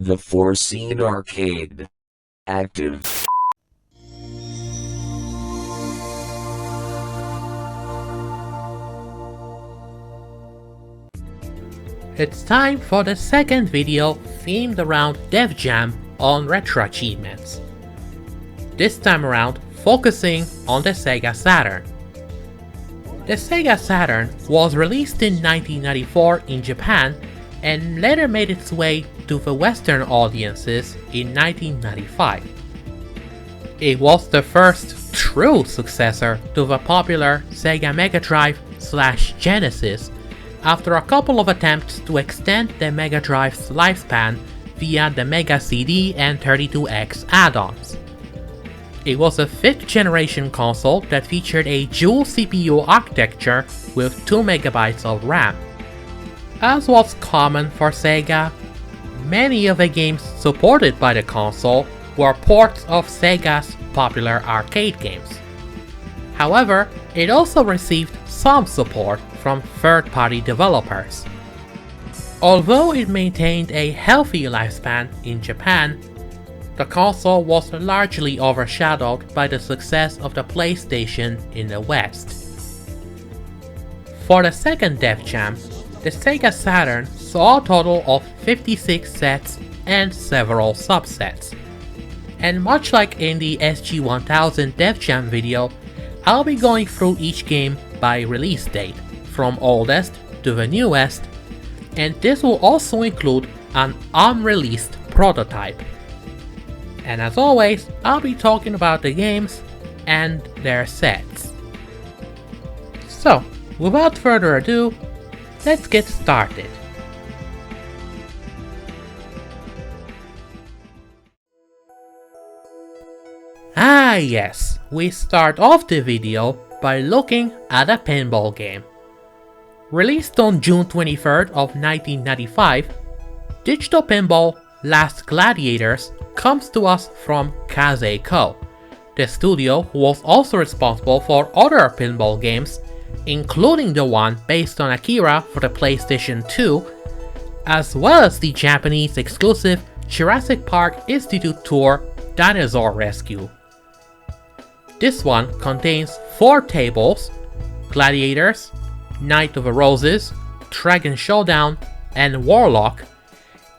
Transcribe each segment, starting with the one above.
The foreseen arcade. Active. It's time for the second video themed around DevJam on RetroAchievements. This time around focusing on the SEGA Saturn. The SEGA Saturn was released in 1994 in Japan and later made its way to the Western audiences in 1995. It was the first true successor to the popular Sega Mega Drive/Genesis after a couple of attempts to extend the Mega Drive's lifespan via the Mega CD and 32X add-ons. It was a 5th generation console that featured a dual CPU architecture with 2 MB of RAM. As was common for Sega, many of the games supported by the console were ports of Sega's popular arcade games. However, it also received some support from third-party developers. Although it maintained a healthy lifespan in Japan, the console was largely overshadowed by the success of the PlayStation in the West. For the second DevJam, the SEGA Saturn saw a total of 56 sets and several subsets. And much like in the SG-1000 DevJam video, I'll be going through each game by release date, from oldest to the newest, and this will also include an unreleased prototype. And as always, I'll be talking about the games and their sets. So, without further ado, let's get started. Ah yes, we start off the video by looking at a pinball game. Released on June 23rd of 1995, digital pinball Last Gladiators comes to us from Kazei-Co, the studio who was also responsible for other pinball games, including the one based on Akira for the PlayStation 2, as well as the Japanese exclusive Jurassic Park Institute Tour Dinosaur Rescue. This one contains 4 tables: Gladiators, Knight of the Roses, Dragon Showdown, and Warlock,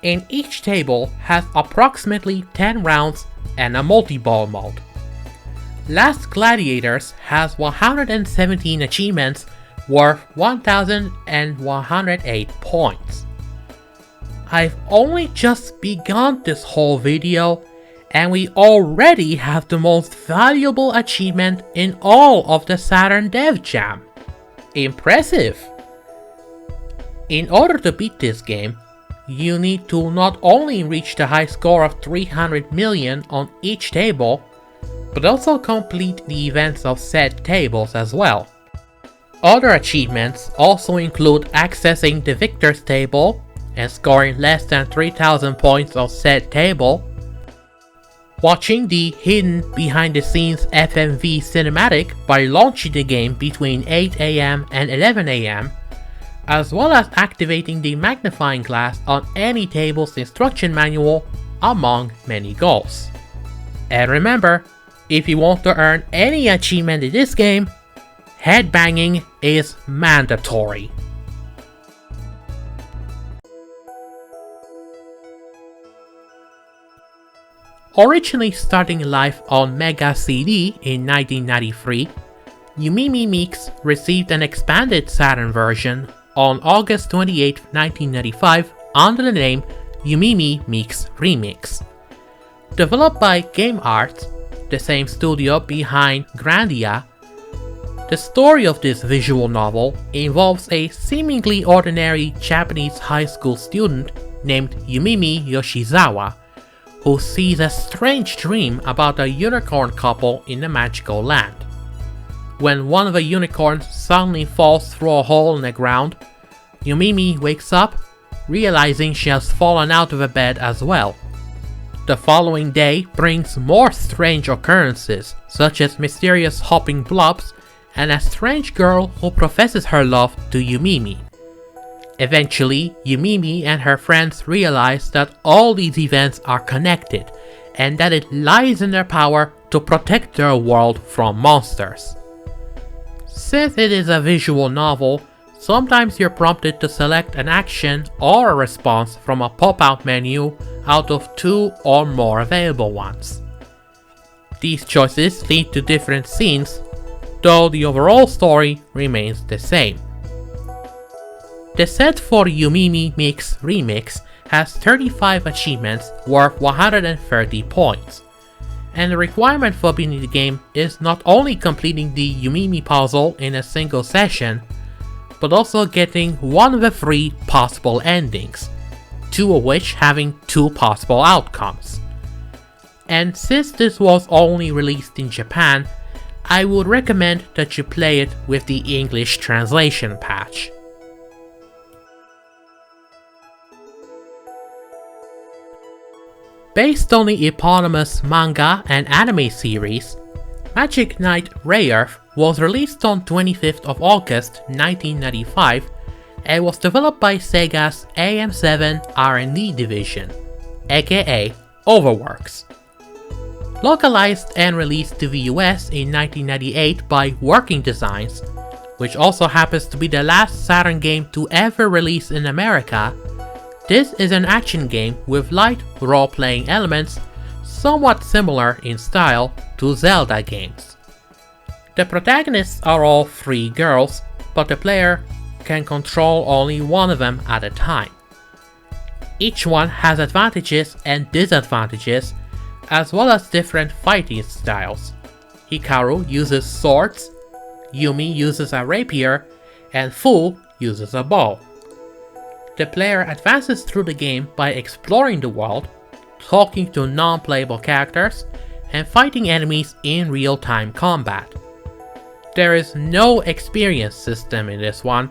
and each table has approximately 10 rounds and a multi-ball mode. Last Gladiators has 117 achievements worth 1,108 points. I've only just begun this whole video, and we already have the most valuable achievement in all of the Saturn DevJam. Impressive! In order to beat this game, you need to not only reach the high score of 300 million on each table, but also complete the events of said tables as well. Other achievements also include accessing the victor's table and scoring less than 3,000 points on said table, watching the hidden behind the scenes FMV cinematic by launching the game between 8 AM and 11 AM, as well as activating the magnifying glass on any table's instruction manual, among many goals. And remember, if you want to earn any achievement in this game, headbanging is mandatory. Originally starting life on Mega CD in 1993, Yumimi Mix received an expanded Saturn version on August 28, 1995 under the name Yumimi Mix Remix. Developed by Game Arts, the same studio behind Grandia, the story of this visual novel involves a seemingly ordinary Japanese high school student named Yumimi Yoshizawa, who sees a strange dream about a unicorn couple in a magical land. When one of the unicorns suddenly falls through a hole in the ground, Yumimi wakes up, realizing she has fallen out of the bed as well. The following day brings more strange occurrences, such as mysterious hopping blobs and a strange girl who professes her love to Yumimi. Eventually, Yumimi and her friends realize that all these events are connected, and that it lies in their power to protect their world from monsters. Since it is a visual novel, sometimes you're prompted to select an action or a response from a pop-out menu out of 2 or more available ones. These choices lead to different scenes, though the overall story remains the same. The set for Yumimi Mix Remix has 35 achievements worth 130 points, and the requirement for beating the game is not only completing the Yumimi puzzle in a single session, but also getting one of the 3 possible endings, 2 of which having 2 possible outcomes. And since this was only released in Japan, I would recommend that you play it with the English translation patch. Based on the eponymous manga and anime series, Magic Knight Rayearth was released on 25th of August 1995 and was developed by Sega's AM7 R&D division, aka Overworks. Localized and released to the US in 1998 by Working Designs, which also happens to be the last Saturn game to ever release in America, this is an action game with light role-playing elements, somewhat similar in style to Zelda games. The protagonists are all 3 girls, but the player can control only one of them at a time. Each one has advantages and disadvantages, as well as different fighting styles. Hikaru uses swords, Yumi uses a rapier, and Fu uses a bow. The player advances through the game by exploring the world, talking to non-playable characters, and fighting enemies in real-time combat. There is no experience system in this one.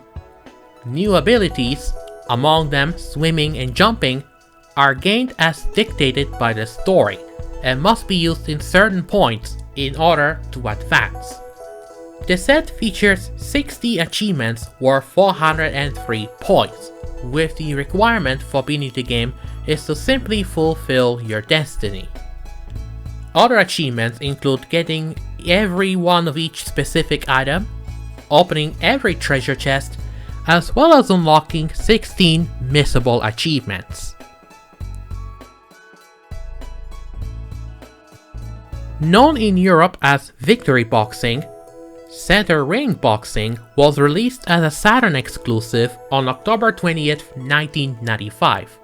New abilities, among them swimming and jumping, are gained as dictated by the story, and must be used in certain points in order to advance. The set features 60 achievements worth 403 points, with the requirement for beating the game is to simply fulfill your destiny. Other achievements include getting every one of each specific item, opening every treasure chest, as well as unlocking 16 missable achievements. Known in Europe as Victory Boxing, Center Ring Boxing was released as a Saturn exclusive on October 20th, 1995.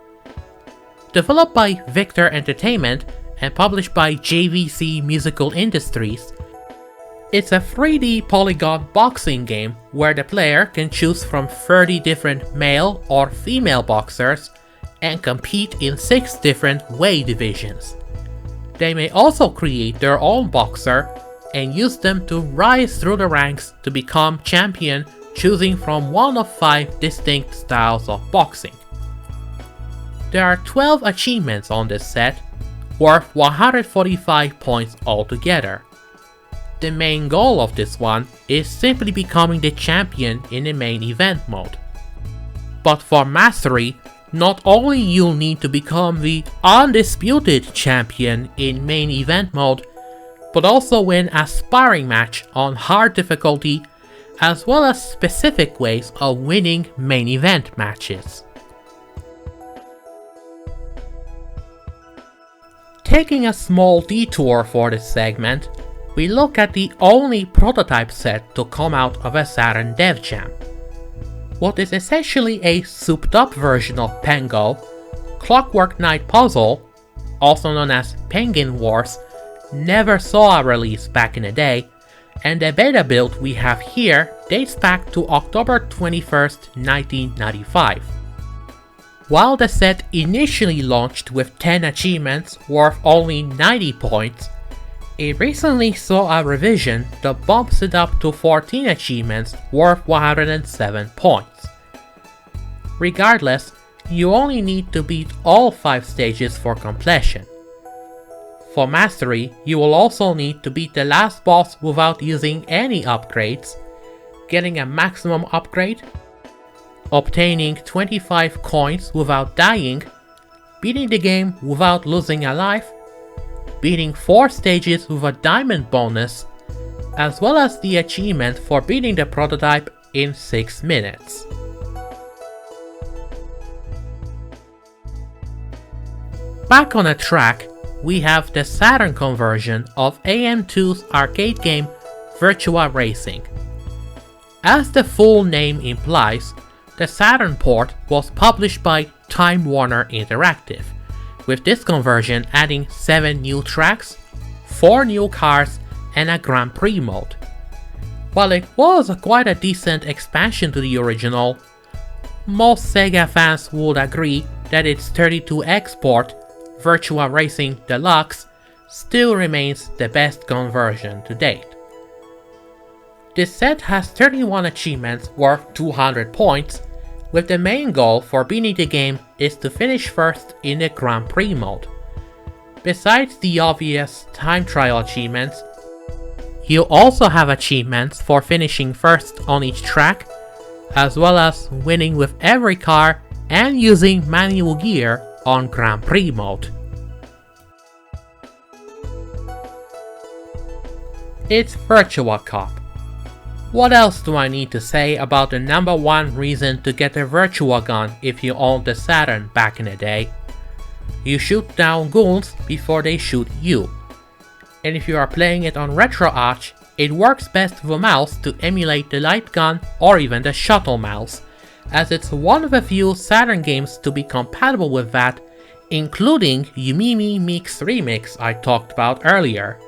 Developed by Victor Entertainment and published by JVC Musical Industries, it's a 3D polygon boxing game where the player can choose from 30 different male or female boxers and compete in 6 different weight divisions. They may also create their own boxer and use them to rise through the ranks to become champion, choosing from one of 5 distinct styles of boxing. There are 12 achievements on this set, worth 145 points altogether. The main goal of this one is simply becoming the champion in the main event mode. But for mastery, not only you'll need to become the undisputed champion in main event mode, but also win a sparring match on hard difficulty, as well as specific ways of winning main event matches. Taking a small detour for this segment, we look at the only prototype set to come out of a Saturn DevJam. What is essentially a souped-up version of Pengo, Clockwork Knight Puzzle, also known as Pengin Wars, never saw a release back in the day, and the beta build we have here dates back to October 21st, 1995. While the set initially launched with 10 achievements worth only 90 points, it recently saw a revision that bumps it up to 14 achievements worth 107 points. Regardless, you only need to beat all 5 stages for completion. For mastery, you will also need to beat the last boss without using any upgrades, getting a maximum upgrade, obtaining 25 coins without dying, beating the game without losing a life, beating 4 stages with a diamond bonus, as well as the achievement for beating the prototype in 6 minutes. Back on the track, we have the Saturn conversion of AM2's arcade game Virtua Racing. As the full name implies, the Saturn port was published by Time Warner Interactive, with this conversion adding 7 new tracks, 4 new cars, and a Grand Prix mode. While it was quite a decent expansion to the original, most Sega fans would agree that its 32X port, Virtua Racing Deluxe, still remains the best conversion to date. This set has 31 achievements worth 200 points, with the main goal for beating the game is to finish first in the Grand Prix mode. Besides the obvious time trial achievements, you also have achievements for finishing first on each track, as well as winning with every car and using manual gear on Grand Prix mode. It's Virtua Cop. What else do I need to say about the number one reason to get a Virtua gun if you owned the Saturn back in the day? You shoot down goons before they shoot you. And if you are playing it on RetroAch, it works best with a mouse to emulate the light gun or even the shuttle mouse, as it's one of the few Saturn games to be compatible with that, including Yumimi Mix Remix I talked about earlier.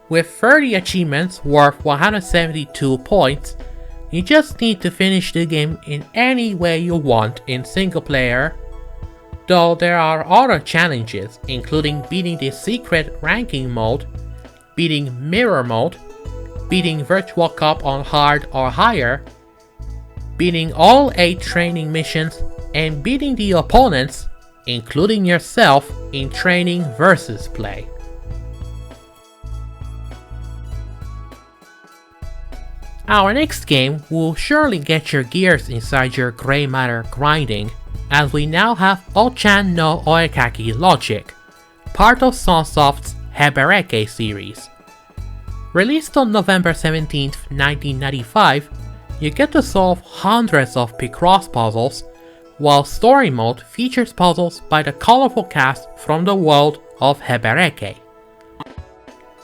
With 30 achievements worth 172 points, you just need to finish the game in any way you want in single player, though there are other challenges including beating the secret ranking mode, beating mirror mode, beating Virtua Cop on hard or higher, beating all 8 training missions, and beating the opponents, including yourself, in training versus play. Our next game will surely get your gears inside your grey matter grinding, as we now have Ochan no Oekaki Logic, part of Sunsoft's Hebereke series. Released on November 17, 1995, you get to solve hundreds of Picross puzzles, while Story Mode features puzzles by the colorful cast from the world of Hebereke.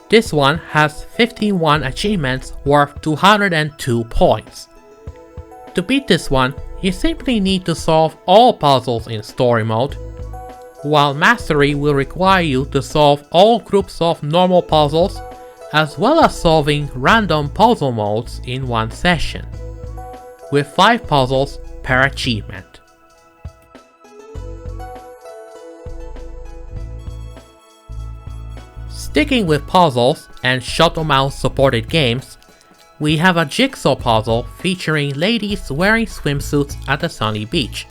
This one has 51 achievements worth 202 points. To beat this one, you simply need to solve all puzzles in Story Mode, while Mastery will require you to solve all groups of normal puzzles, as well as solving random puzzle modes in one session, with 5 puzzles per achievement. Sticking with puzzles and shuttle mouse supported games, we have a jigsaw puzzle featuring ladies wearing swimsuits at a sunny beach.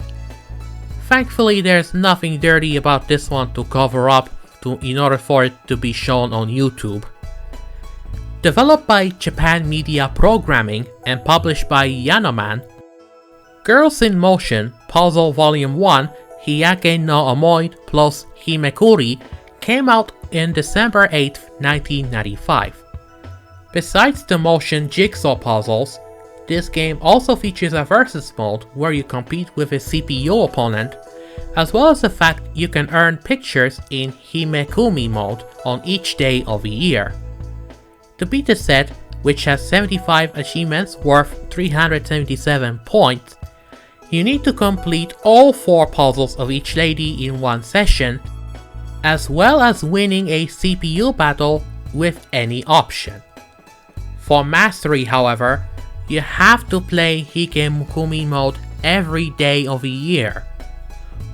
Thankfully, there's nothing dirty about this one to cover up in order for it to be shown on YouTube. Developed by Japan Media Programming and published by Yanoman, Girls in Motion Puzzle Volume 1 Hiyake no Omoi plus Himekuri came out in December 8, 1995. Besides the motion jigsaw puzzles, this game also features a versus mode where you compete with a CPU opponent, as well as the fact you can earn pictures in Himekumi mode on each day of the year. To beat the set, which has 75 achievements worth 377 points, you need to complete all 4 puzzles of each lady in one session, as well as winning a CPU battle with any option. For Mastery, however, you have to play Hikemukumi mode every day of the year.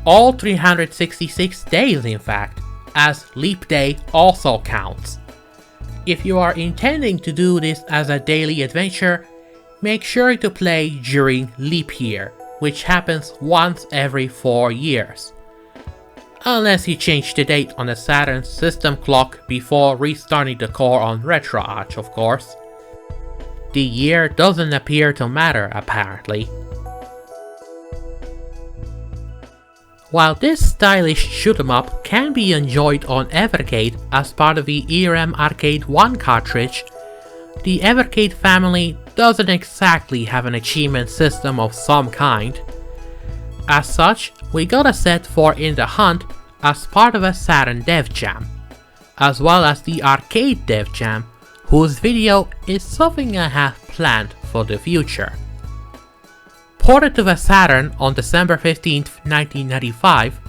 All 366 days in fact, as Leap Day also counts. If you are intending to do this as a daily adventure, make sure to play during Leap Year, which happens once every 4 years. Unless you change the date on the Saturn system clock before restarting the core on RetroAch, of course. The year doesn't appear to matter apparently. While this stylish shoot-em-up can be enjoyed on Evercade as part of the ERM Arcade 1 cartridge, the Evercade family doesn't exactly have an achievement system of some kind. As such, we got a set for In the Hunt as part of a Saturn DevJam, as well as the Arcade DevJam, whose video is something I have planned for the future. Ported to the Saturn on December 15, 1995,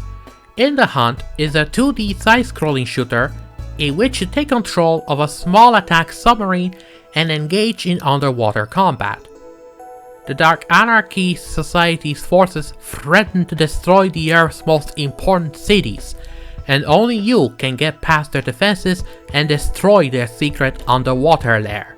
In the Hunt is a 2D side-scrolling shooter in which you take control of a small attack submarine and engage in underwater combat. The Dark Anarchy Society's forces threaten to destroy the Earth's most important cities, and only you can get past their defenses and destroy their secret underwater lair.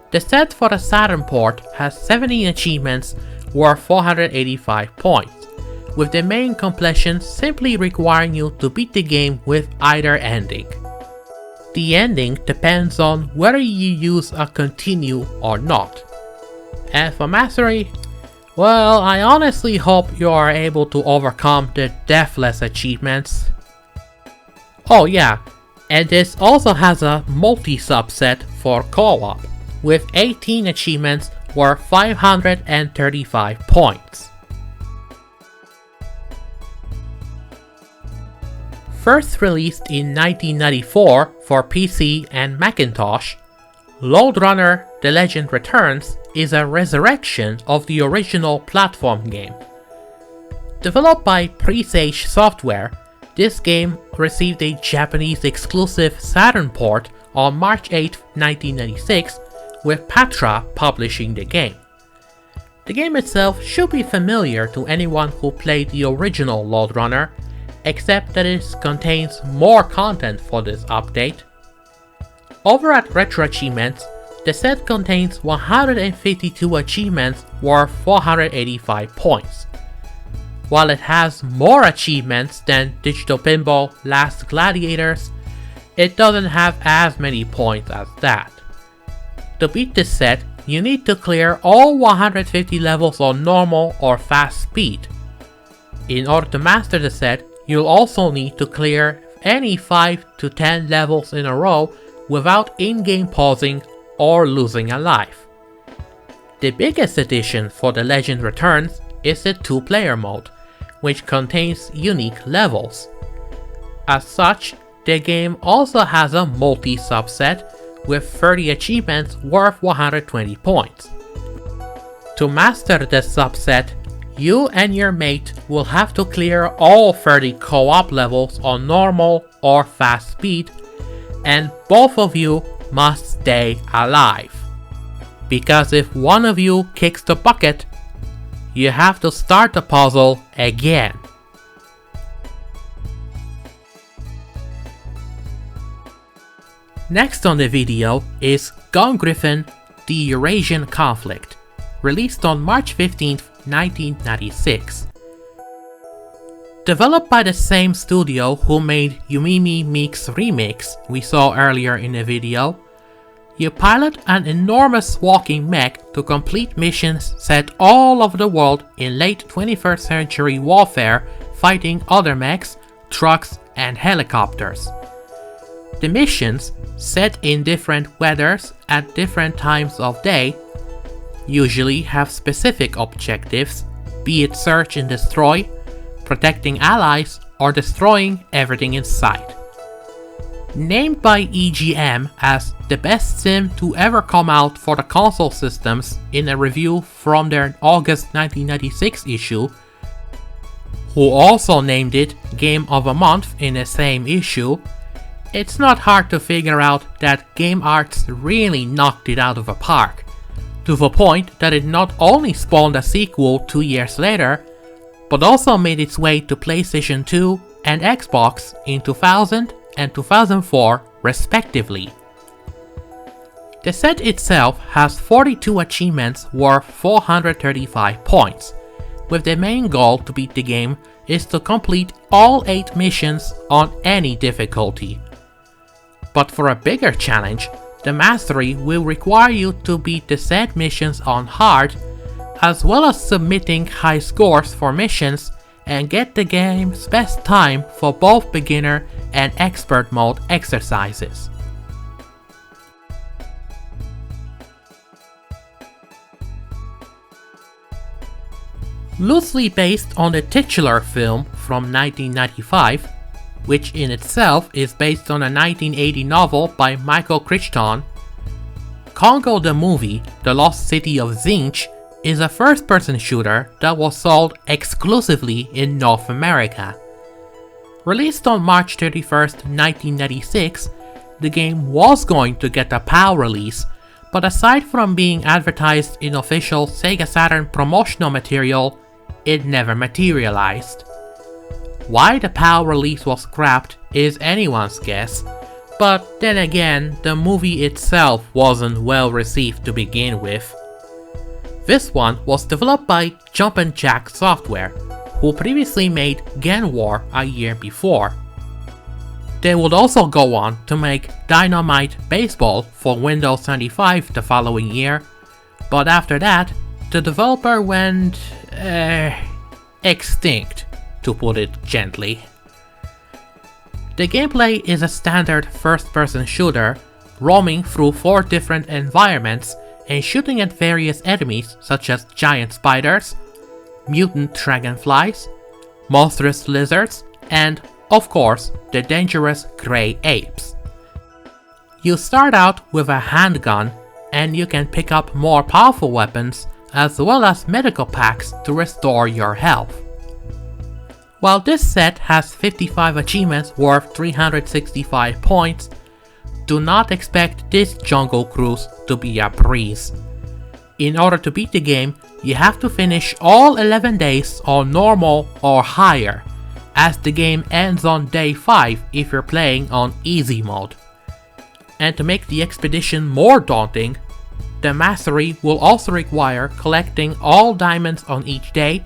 The set for the Saturn port has 17 achievements worth 485 points, with the main completion simply requiring you to beat the game with either ending. The ending depends on whether you use a continue or not. And for mastery, well, I honestly hope you are able to overcome the deathless achievements. Oh yeah, and this also has a multi-subset for co-op, with 18 achievements worth 535 points. First released in 1994 for PC and Macintosh, Lode Runner: The Legend Returns is a resurrection of the original platform game. Developed by Presage Software, this game received a Japanese exclusive Saturn port on March 8, 1996, with Patra publishing the game. The game itself should be familiar to anyone who played the original Lode Runner, except that it contains more content for this update. Over at RetroAchievements, the set contains 152 achievements worth 485 points. While it has more achievements than Digital Pinball Last Gladiators, it doesn't have as many points as that. To beat this set, you need to clear all 150 levels on normal or fast speed. In order to master the set, you'll also need to clear any 5 to 10 levels in a row without in-game pausing or losing a life. The biggest addition for The Legend Returns is the 2-player mode, which contains unique levels. As such, the game also has a multi-subset with 30 achievements worth 120 points. To master this subset, you and your mate will have to clear all 30 co-op levels on normal or fast speed, and both of you must stay alive. Because if one of you kicks the bucket, you have to start the puzzle again. Next on the video is Gungriffon: The Eurasian Conflict, released on March 15, 1996. Developed by the same studio who made Yumimi Meek's Remix we saw earlier in the video, you pilot an enormous walking mech to complete missions set all over the world in late 21st century warfare, fighting other mechs, trucks, and helicopters. The missions, set in different weathers at different times of day, usually have specific objectives, be it search and destroy, protecting allies, or destroying everything in sight. Named by EGM as the best sim to ever come out for the console systems in a review from their August 1996 issue, who also named it Game of the Month in the same issue, it's not hard to figure out that Game Arts really knocked it out of the park, to the point that it not only spawned a sequel 2 years later, but also made its way to PlayStation 2 and Xbox in 2000 and 2004 respectively. The set itself has 42 achievements worth 435 points, with the main goal to beat the game is to complete all 8 missions on any difficulty. But for a bigger challenge, the mastery will require you to beat the said missions on hard, as well as submitting high scores for missions and get the game's best time for both beginner and expert mode exercises. Loosely based on the titular film from 1995, which in itself is based on a 1980 novel by Michael Crichton, Congo the Movie, The Lost City of Zinj, is a first-person shooter that was sold exclusively in North America. Released on March 31st, 1996, the game was going to get a PAL release, but aside from being advertised in official SEGA Saturn promotional material, it never materialized. Why the PAL release was scrapped is anyone's guess, but then again, the movie itself wasn't well received to begin with. This one was developed by Jumpin' Jack Software, who previously made Gen War a year before. They would also go on to make Dynamite Baseball for Windows 95 the following year, but after that, the developer went extinct, to put it gently. The gameplay is a standard first-person shooter, roaming through 4 different environments and shooting at various enemies such as giant spiders, mutant dragonflies, monstrous lizards, and, of course, the dangerous grey apes. You start out with a handgun, and you can pick up more powerful weapons as well as medical packs to restore your health. While this set has 55 achievements worth 365 points, do not expect this jungle cruise to be a breeze. In order to beat the game, you have to finish all 11 days on normal or higher, as the game ends on day 5 if you're playing on easy mode. And to make the expedition more daunting, the mastery will also require collecting all diamonds on each day,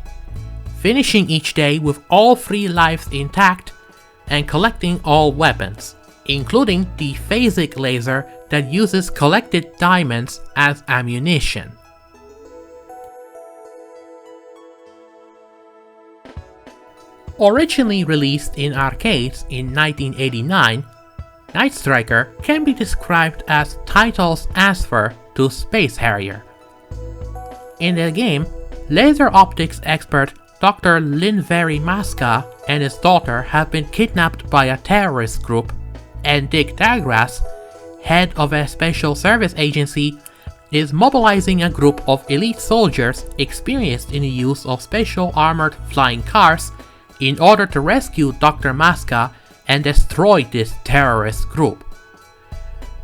finishing each day with all 3 lives intact, and collecting all weapons, including the phasic laser that uses collected diamonds as ammunition. Originally released in arcades in 1989, Night Striker can be described as title's answer to Space Harrier. In the game, laser optics expert Dr. Linveri Maska and his daughter have been kidnapped by a terrorist group, and Dick Dagras, head of a special service agency, is mobilizing a group of elite soldiers experienced in the use of special armored flying cars in order to rescue Dr. Maska and destroy this terrorist group.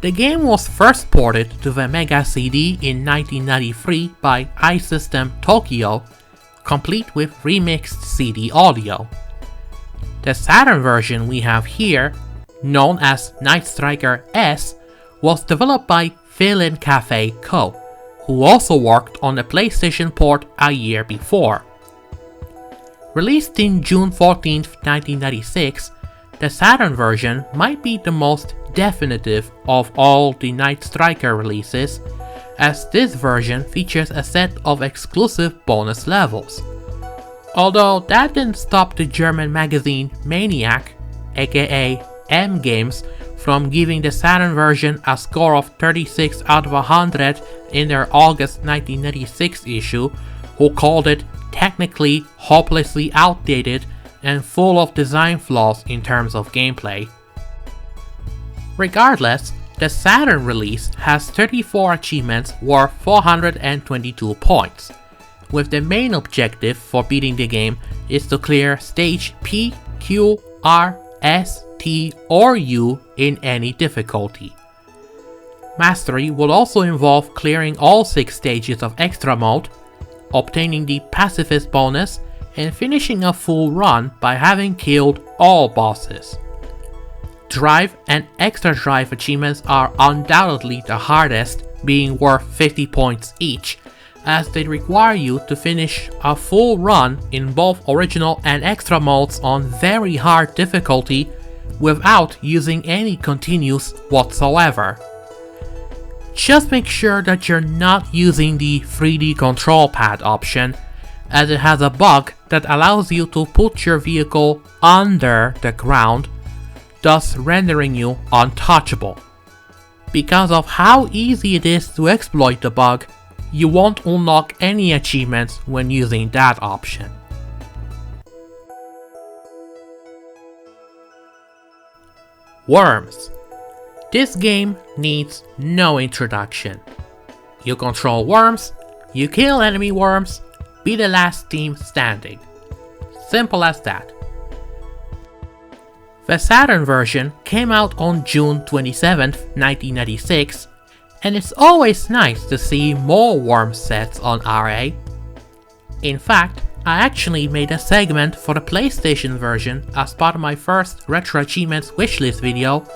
The game was first ported to the Mega CD in 1993 by iSystem Tokyo, complete with remixed CD audio. The Saturn version we have here, known as Night Striker S, was developed by Villain Cafe Co., who also worked on the PlayStation port a year before. Released in June 14, 1996, the Saturn version might be the most definitive of all the Night Striker releases, as this version features a set of exclusive bonus levels. Although that didn't stop the German magazine Maniac, aka M Games, from giving the Saturn version a score of 36 out of 100 in their August 1996 issue, who called it technically hopelessly outdated and full of design flaws in terms of gameplay. Regardless, the Saturn release has 34 achievements worth 422 points, with the main objective for beating the game is to clear stage P, Q, R, S, T, or U in any difficulty. Mastery will also involve clearing all 6 stages of extra mode, obtaining the pacifist bonus, and finishing a full run by having killed all bosses. Drive and extra drive achievements are undoubtedly the hardest, being worth 50 points each, as they require you to finish a full run in both original and extra modes on very hard difficulty without using any continues whatsoever. Just make sure that you're not using the 3D control pad option, as it has a bug that allows you to put your vehicle under the ground, thus rendering you untouchable. Because of how easy it is to exploit the bug, you won't unlock any achievements when using that option. Worms. This game needs no introduction. You control worms, you kill enemy worms, be the last team standing. Simple as that. The Saturn version came out on June 27, 1996, and it's always nice to see more worm sets on RA. In fact, I actually made a segment for the PlayStation version as part of my first Retro Achievements wishlist video,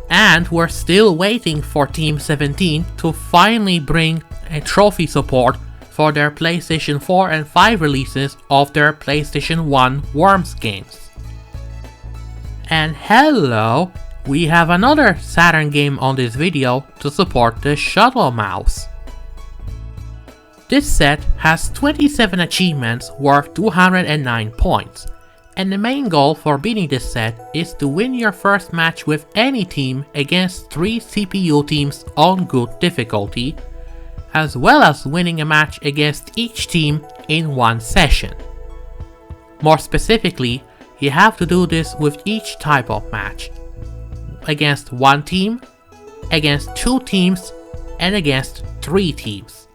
and we're still waiting for Team 17 to finally bring a trophy support for their PlayStation 4 and 5 releases of their PlayStation 1 Worms games. And hello, we have another Saturn game on this video to support the Shuttle Mouse. This set has 27 achievements worth 209 points, and the main goal for beating this set is to win your first match with any team against 3 CPU teams on good difficulty, as well as winning a match against each team in one session. More specifically, you have to do this with each type of match: against one team, against 2 teams, and against 3 teams.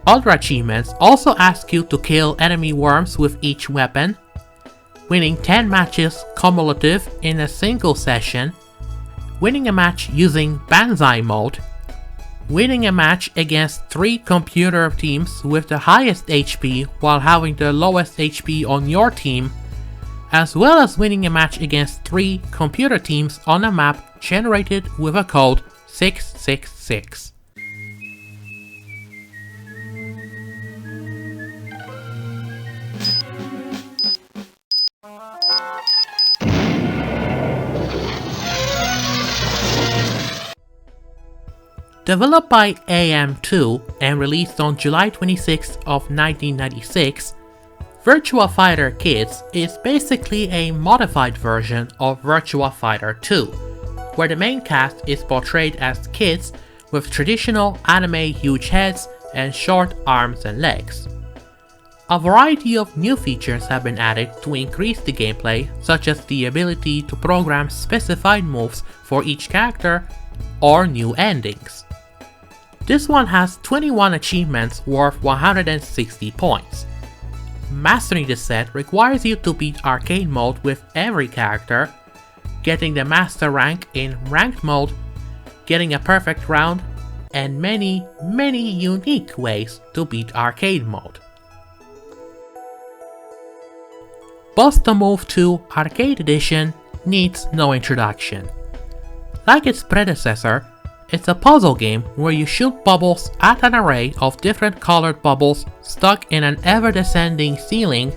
Other achievements also ask you to kill enemy worms with each weapon, winning 10 matches cumulative in a single session, winning a match using Banzai mode, winning a match against 3 computer teams with the highest HP while having the lowest HP on your team, as well as winning a match against 3 computer teams on a map generated with a code 666. Developed by AM2 and released on July 26 of 1996, Virtua Fighter Kids is basically a modified version of Virtua Fighter 2, where the main cast is portrayed as kids with traditional anime huge heads and short arms and legs. A variety of new features have been added to increase the gameplay, such as the ability to program specified moves for each character or new endings. This one has 21 achievements worth 160 points. Mastering this set requires you to beat arcade mode with every character, getting the master rank in ranked mode, getting a perfect round, and many unique ways to beat arcade mode. Bust a Move 2 Arcade Edition needs no introduction. Like its predecessor, it's a puzzle game where you shoot bubbles at an array of different colored bubbles stuck in an ever-descending ceiling,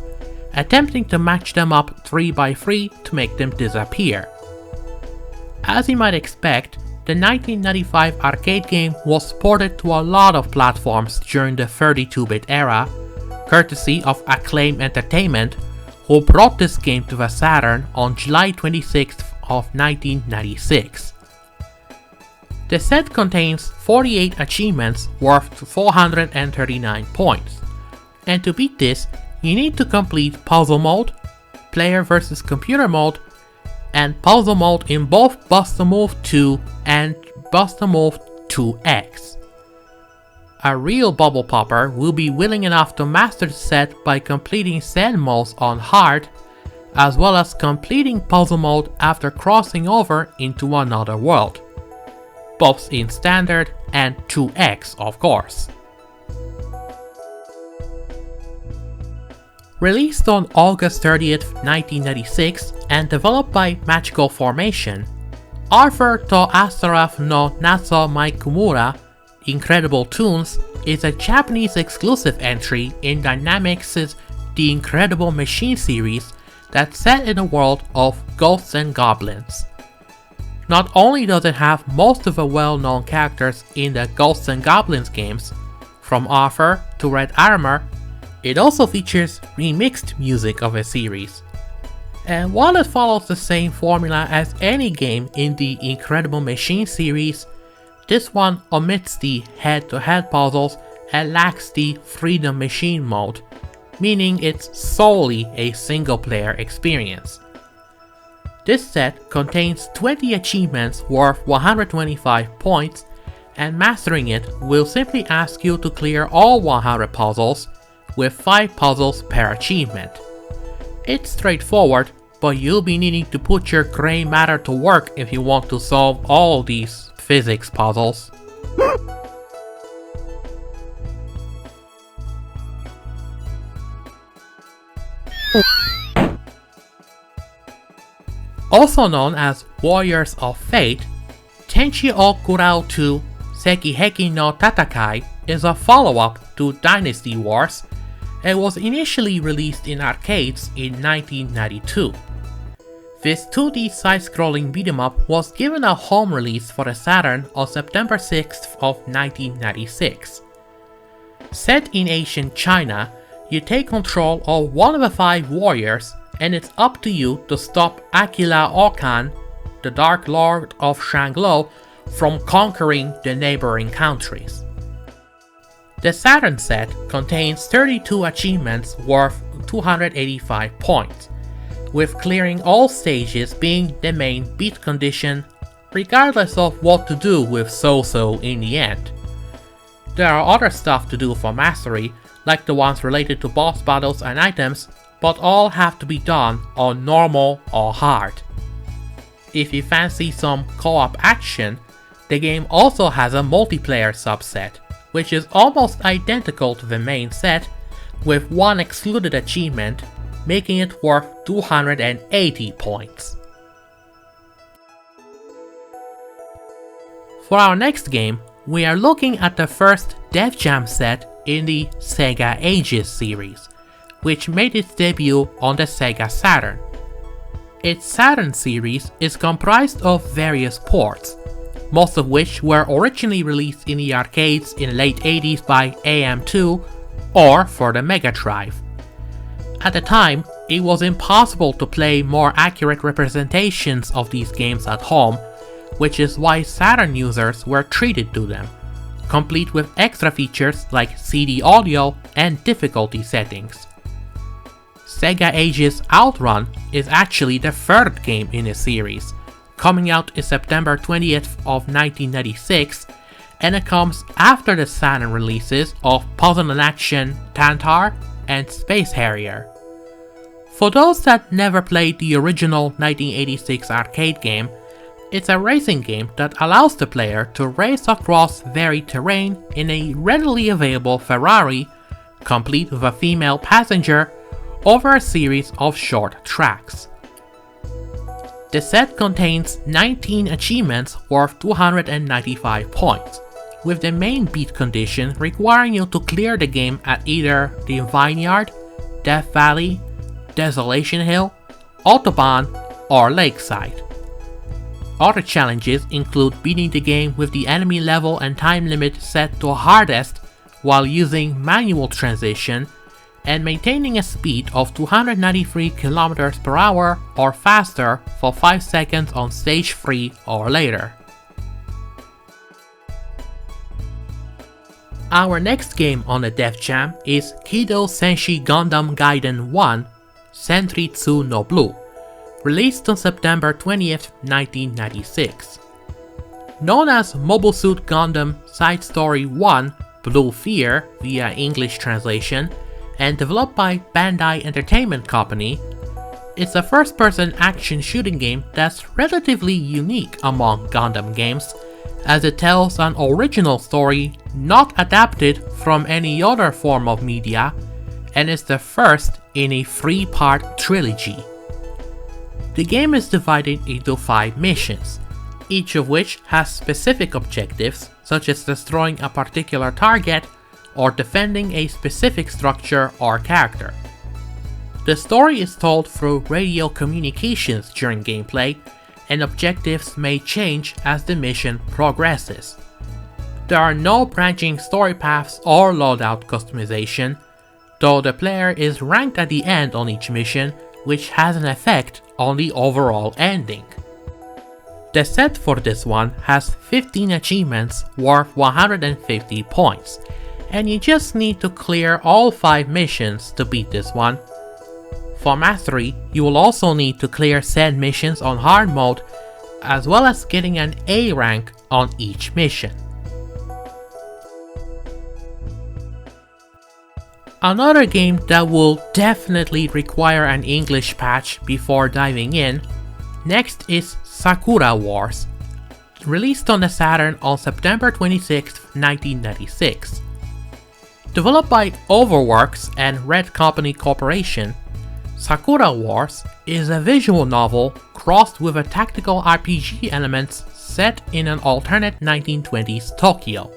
attempting to match them up 3 by 3 to make them disappear. As you might expect, the 1995 arcade game was ported to a lot of platforms during the 32-bit era, courtesy of Acclaim Entertainment, who brought this game to the Saturn on July 26th of 1996. The set contains 48 achievements worth 439 points, and to beat this, you need to complete Puzzle Mode, Player vs Computer Mode, and Puzzle Mode in both Bust a Move 2 and Bust a Move 2X. A real bubble popper will be willing enough to master the set by completing said modes on hard, as well as completing Puzzle Mode after crossing over into another world. Both in standard and 2X, of course. Released on August 30th, 1996 and developed by Magical Formation, Arthur to Astaroth no Nazo Makaimura, Incredible Toons, is a Japanese exclusive entry in Dynamics' The Incredible Machine series that's set in a world of ghosts and goblins. Not only does it have most of the well-known characters in the Ghosts and Goblins games, from Arthur to Red Armor, It also features remixed music of a series. And while it follows the same formula as any game in the Incredible Machine series, this one omits the head-to-head puzzles and lacks the Freedom Machine mode, meaning it's solely a single-player experience. This set contains 20 achievements worth 125 points, and mastering it will simply ask you to clear all 100 puzzles, with 5 puzzles per achievement. It's straightforward, but you'll be needing to put your grey matter to work if you want to solve all these physics puzzles. Also known as Warriors of Fate, Tenchi o Kurau II Sekiheki no Tatakai is a follow-up to Dynasty Wars and was initially released in arcades in 1992. This 2D side-scrolling beat-em-up was given a home release for the Saturn on September 6th of 1996. Set in ancient China, you take control of one of the 5 warriors, and it's up to you to stop Aquila Okan, the Dark Lord of Shanglo, from conquering the neighboring countries. The Saturn set contains 32 achievements worth 285 points, with clearing all stages being the main beat condition, regardless of what to do with So-So in the end. There are other stuff to do for mastery, like the ones related to boss battles and items, but all have to be done on normal or hard. If you fancy some co-op action, the game also has a multiplayer subset, which is almost identical to the main set, with one excluded achievement, making it worth 280 points. For our next game, we are looking at the first DevJam set in the SEGA Ages series, which made its debut on the SEGA Saturn. Its Saturn series is comprised of various ports, most of which were originally released in the arcades in the late 80s by AM2 or for the Mega Drive. At the time, it was impossible to play more accurate representations of these games at home, which is why Saturn users were treated to them, complete with extra features like CD audio and difficulty settings. SEGA Ages OutRun is actually the third game in the series, coming out in September 20th of 1996, and it comes after the Saturn releases of Puzzle and Action Tantar and Space Harrier. For those that never played the original 1986 arcade game, it's a racing game that allows the player to race across varied terrain in a readily available Ferrari, complete with a female passenger, over a series of short tracks. The set contains 19 achievements worth 295 points, with the main beat condition requiring you to clear the game at either the Vineyard, Death Valley, Desolation Hill, Autobahn, or Lakeside. Other challenges include beating the game with the enemy level and time limit set to hardest while using manual transition, and maintaining a speed of 293 km per hour or faster for 5 seconds on stage 3 or later. Our next game on the DevJam is Kido Senshi Gundam Gaiden 1 Senritsu no Blue, released on September 20th, 1996. Known as Mobile Suit Gundam Side Story 1 Blue Fear via English translation, and developed by Bandai Entertainment Company, it's a first-person action shooting game that's relatively unique among Gundam games, as it tells an original story not adapted from any other form of media, and is the first in a 3-part trilogy. The game is divided into 5 missions, each of which has specific objectives, such as destroying a particular target or defending a specific structure or character. The story is told through radio communications during gameplay, and objectives may change as the mission progresses. There are no branching story paths or loadout customization. though the player is ranked at the end on each mission, which has an effect on the overall ending. The set for this one has 15 achievements worth 150 points, and you just need to clear all 5 missions to beat this one. For mastery, you will also need to clear said missions on hard mode, as well as getting an A rank on each mission. Another game that will definitely require an English patch before diving in, next is Sakura Wars, released on the Saturn on September 26, 1996. Developed by Overworks and Red Company Corporation, Sakura Wars is a visual novel crossed with a tactical RPG elements set in an alternate 1920s Tokyo.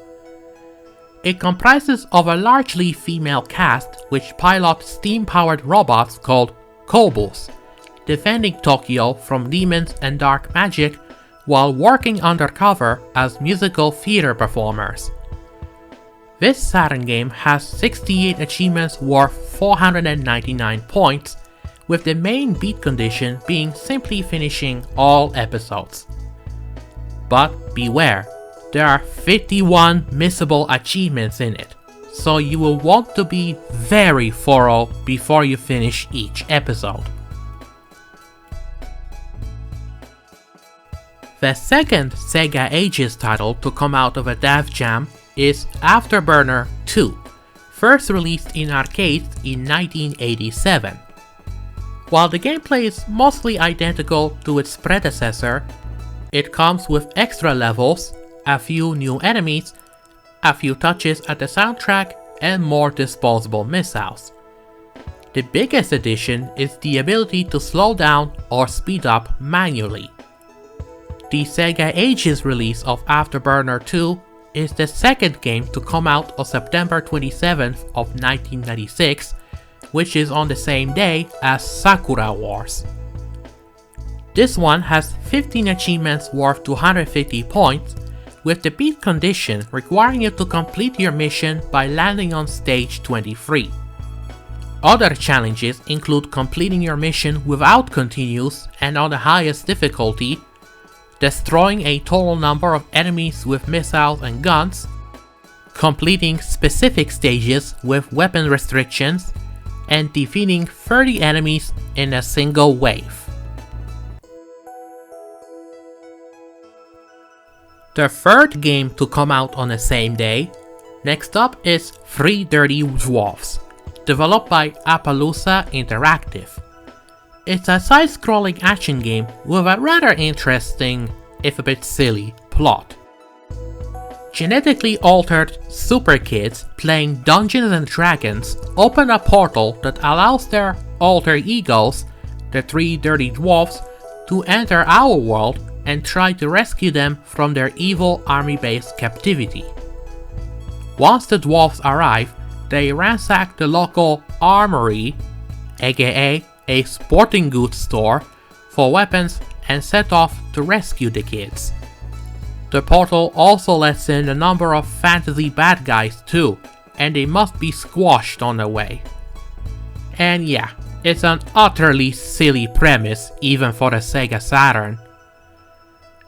It comprises of a largely female cast which pilot steam-powered robots called Kobus, defending Tokyo from demons and dark magic while working undercover as musical theater performers. This Saturn game has 68 achievements worth 499 points, with the main beat condition being simply finishing all episodes. But beware, there are 51 missable achievements in it, so you will want to be very thorough before you finish each episode. The second SEGA Ages title to come out of a DevJam is Afterburner II, first released in arcades in 1987. While the gameplay is mostly identical to its predecessor, it comes with extra levels, a few new enemies, a few touches at the soundtrack, and more disposable missiles. The biggest addition is the ability to slow down or speed up manually. The SEGA Ages release of Afterburner II is the second game to come out on September 27th of 1996, which is on the same day as Sakura Wars. This one has 15 achievements worth 250 points, with the beat condition requiring you to complete your mission by landing on stage 23. Other challenges include completing your mission without continues and on the highest difficulty, destroying a total number of enemies with missiles and guns, completing specific stages with weapon restrictions, and defeating 30 enemies in a single wave. The third game to come out on the same day, next up is Three Dirty Dwarves, developed by Appaloosa Interactive. It's a side-scrolling action game with a rather interesting, if a bit silly, plot. Genetically altered super kids playing Dungeons and Dragons open a portal that allows their alter egos, the Three Dirty Dwarves, to enter our world and try to rescue them from their evil army-based captivity. Once the dwarves arrive, they ransack the local armory, aka a sporting goods store, for weapons and set off to rescue the kids. The portal also lets in a number of fantasy bad guys too, and they must be squashed on the way. And yeah, it's an utterly silly premise even for the SEGA Saturn.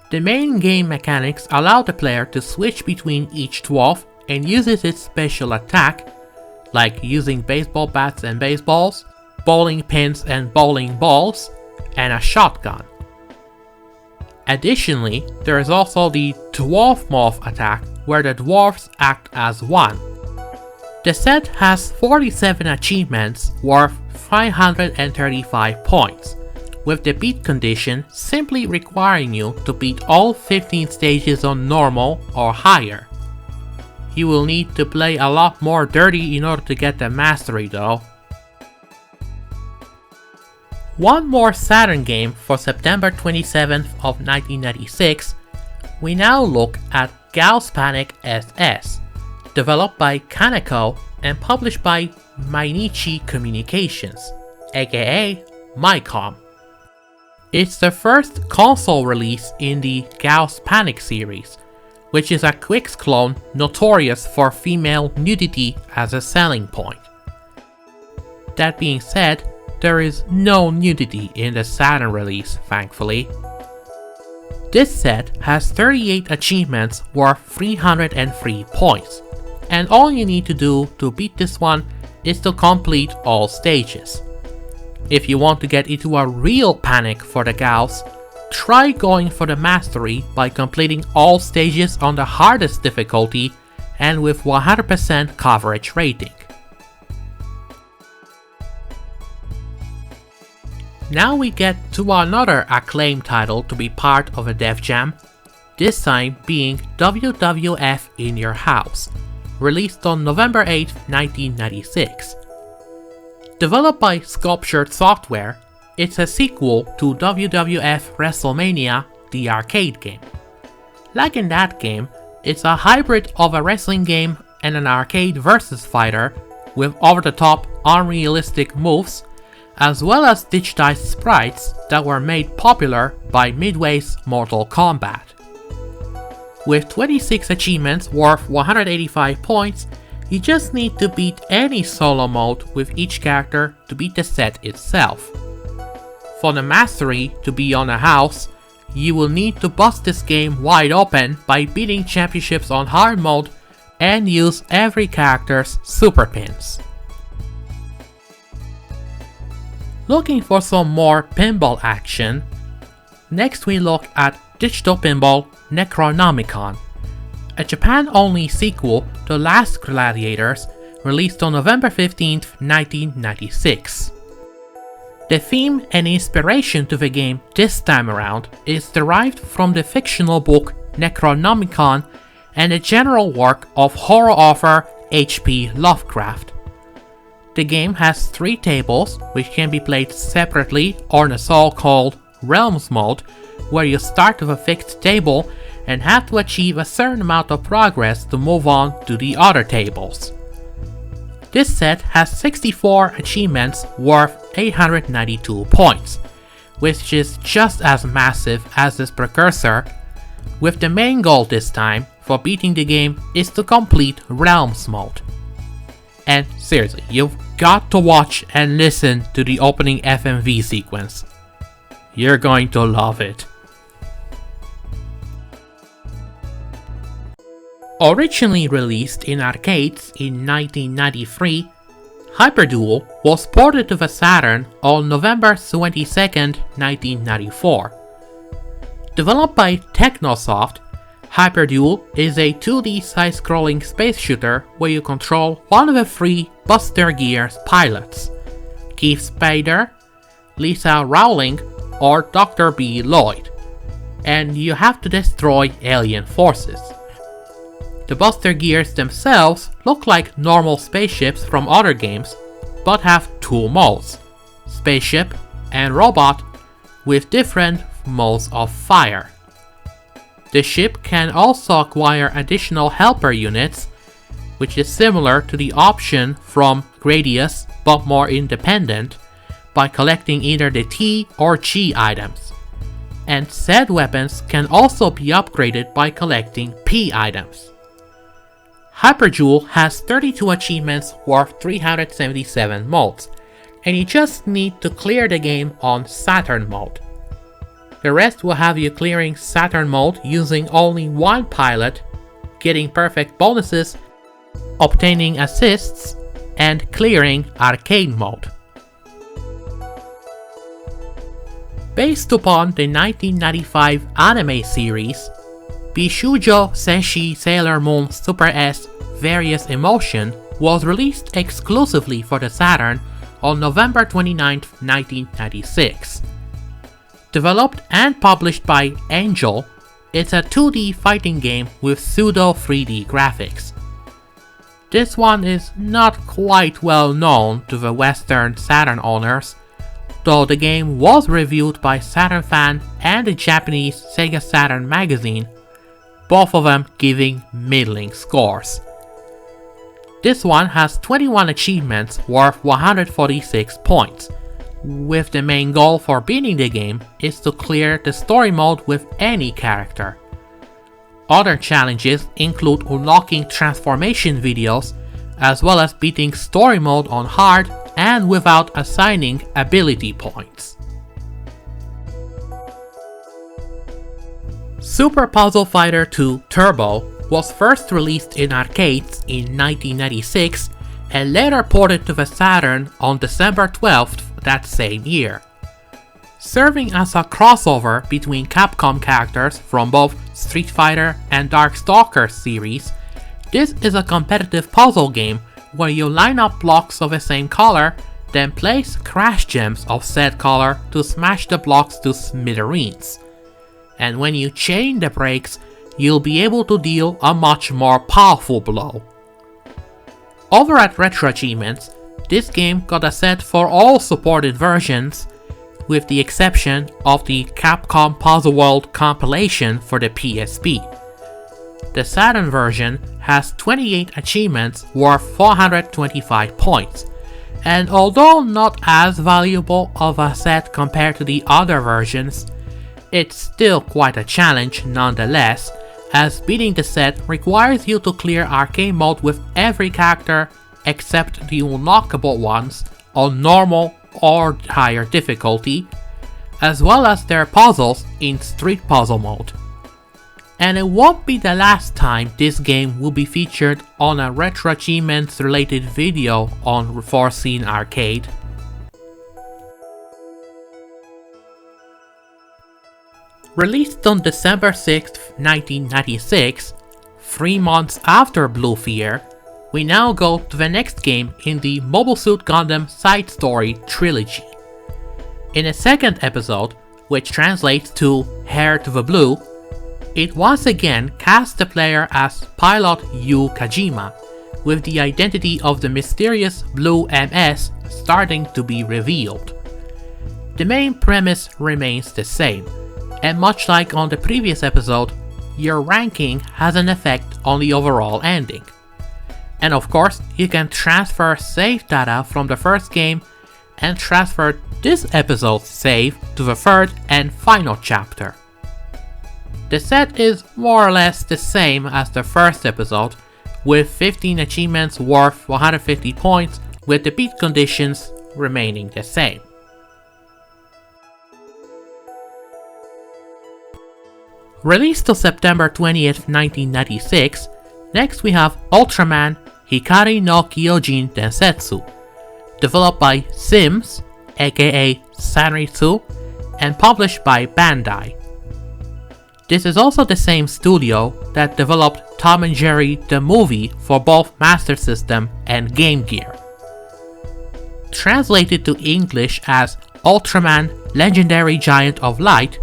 The main game mechanics allow the player to switch between each dwarf and uses its special attack, like using baseball bats and baseballs, bowling pins and bowling balls, and a shotgun. Additionally, there is also the Dwarf Morph attack, where the dwarves act as one. The set has 47 achievements worth 535 points, with the beat condition simply requiring you to beat all 15 stages on normal or higher. You will need to play a lot more dirty in order to get the mastery though. One more Saturn game for September 27th of 1996, we now look at Gauss Panic SS, developed by Kaneko and published by Mainichi Communications, aka Mycom. It's the first console release in the Gauss Panic series, which is a Quix clone notorious for female nudity as a selling point. That being said, there is no nudity in the Saturn release, thankfully. This set has 38 achievements worth 303 points, and all you need to do to beat this one is to complete all stages. If you want to get into a real panic for the gals, try going for the mastery by completing all stages on the hardest difficulty and with 100% coverage rating. Now we get to another acclaimed title to be part of a DevJam, this time being WWF In Your House, released on November 8, 1996. Developed by Sculptured Software, it's a sequel to WWF WrestleMania, the arcade game. Like in that game, it's a hybrid of a wrestling game and an arcade versus fighter with over-the-top, unrealistic moves, as well as digitized sprites that were made popular by Midway's Mortal Kombat. With 26 achievements worth 185 points, you just need to beat any solo mode with each character to beat the set itself. For the mastery to be on a house, you will need to bust this game wide open by beating championships on hard mode and use every character's super pins. Looking for some more pinball action? Next we look at Digital Pinball Necronomicon, a Japan-only sequel to Last Gladiators, released on November 15, 1996. The theme and inspiration to the game this time around is derived from the fictional book Necronomicon and the general work of horror author H.P. Lovecraft. The game has 3 tables, which can be played separately or in a so-called Realms mode, where you start with a fixed table and have to achieve a certain amount of progress to move on to the other tables. This set has 64 achievements worth 892 points, which is just as massive as its precursor, with the main goal this time for beating the game is to complete Realms mode. And seriously, you've got to watch and listen to the opening FMV sequence. You're going to love it. Originally released in arcades in 1993, Hyperduel was ported to the Saturn on November 22, 1994. Developed by Technosoft, Hyperduel is a 2D side-scrolling space shooter where you control one of the 3 Buster Gears pilots, Keith Spader, Lisa Rowling, or Dr. B. Lloyd, and you have to destroy alien forces. The Buster Gears themselves look like normal spaceships from other games, but have 2 modes, Spaceship and Robot, with different modes of fire. The ship can also acquire additional helper units, which is similar to the option from Gradius but more independent, by collecting either the T or G items. And said weapons can also be upgraded by collecting P items. Hyperduel has 32 achievements worth 377 modes, and you just need to clear the game on Saturn mode. The rest will have you clearing Saturn mode using only 1 pilot, getting perfect bonuses, obtaining assists, and clearing arcade mode. Based upon the 1995 anime series, Bishujo Senshi Sailor Moon Super S Various Emotion was released exclusively for the Saturn on November 29, 1996. Developed and published by Angel, it's a 2D fighting game with pseudo 3D graphics. This one is not quite well known to the Western Saturn owners, though the game was reviewed by Saturn Fan and the Japanese SEGA Saturn magazine, both of them giving middling scores. This one has 21 achievements worth 146 points, with the main goal for beating the game is to clear the story mode with any character. Other challenges include unlocking transformation videos, as well as beating story mode on hard and without assigning ability points. Super Puzzle Fighter 2 Turbo was first released in arcades in 1996 and later ported to the Saturn on December 12th that same year. Serving as a crossover between Capcom characters from both Street Fighter and Darkstalkers series, this is a competitive puzzle game where you line up blocks of the same color, then place crash gems of said color to smash the blocks to smithereens. And when you chain the breaks, you'll be able to deal a much more powerful blow. Over at RetroAchievements, this game got a set for all supported versions, with the exception of the Capcom Puzzle World compilation for the PSP. The Saturn version has 28 achievements worth 425 points, and although not as valuable of a set compared to the other versions, it's still quite a challenge nonetheless, as beating the set requires you to clear arcade mode with every character except the unlockable ones on normal or higher difficulty, as well as their puzzles in street puzzle mode. And it won't be the last time this game will be featured on a RetroAchievements related video on Foreseen Arcade. Released on December 6, 1996, 3 months after Blue Fear, we now go to the next game in the Mobile Suit Gundam side story trilogy. In the second episode, which translates to Heir to the Blue, it once again casts the player as pilot Yu Kajima, with the identity of the mysterious Blue MS starting to be revealed. The main premise remains the same, and much like on the previous episode, your ranking has an effect on the overall ending. And of course, you can transfer save data from the first game and transfer this episode's save to the third and final chapter. The set is more or less the same as the first episode, with 15 achievements worth 150 points, with the beat conditions remaining the same. Released on September 20th, 1996, next we have Ultraman Hikari no Kyojin Densetsu, developed by Sims, aka Sanritsu, and published by Bandai. This is also the same studio that developed Tom and Jerry the movie for both Master System and Game Gear. Translated to English as Ultraman Legendary Giant of Light,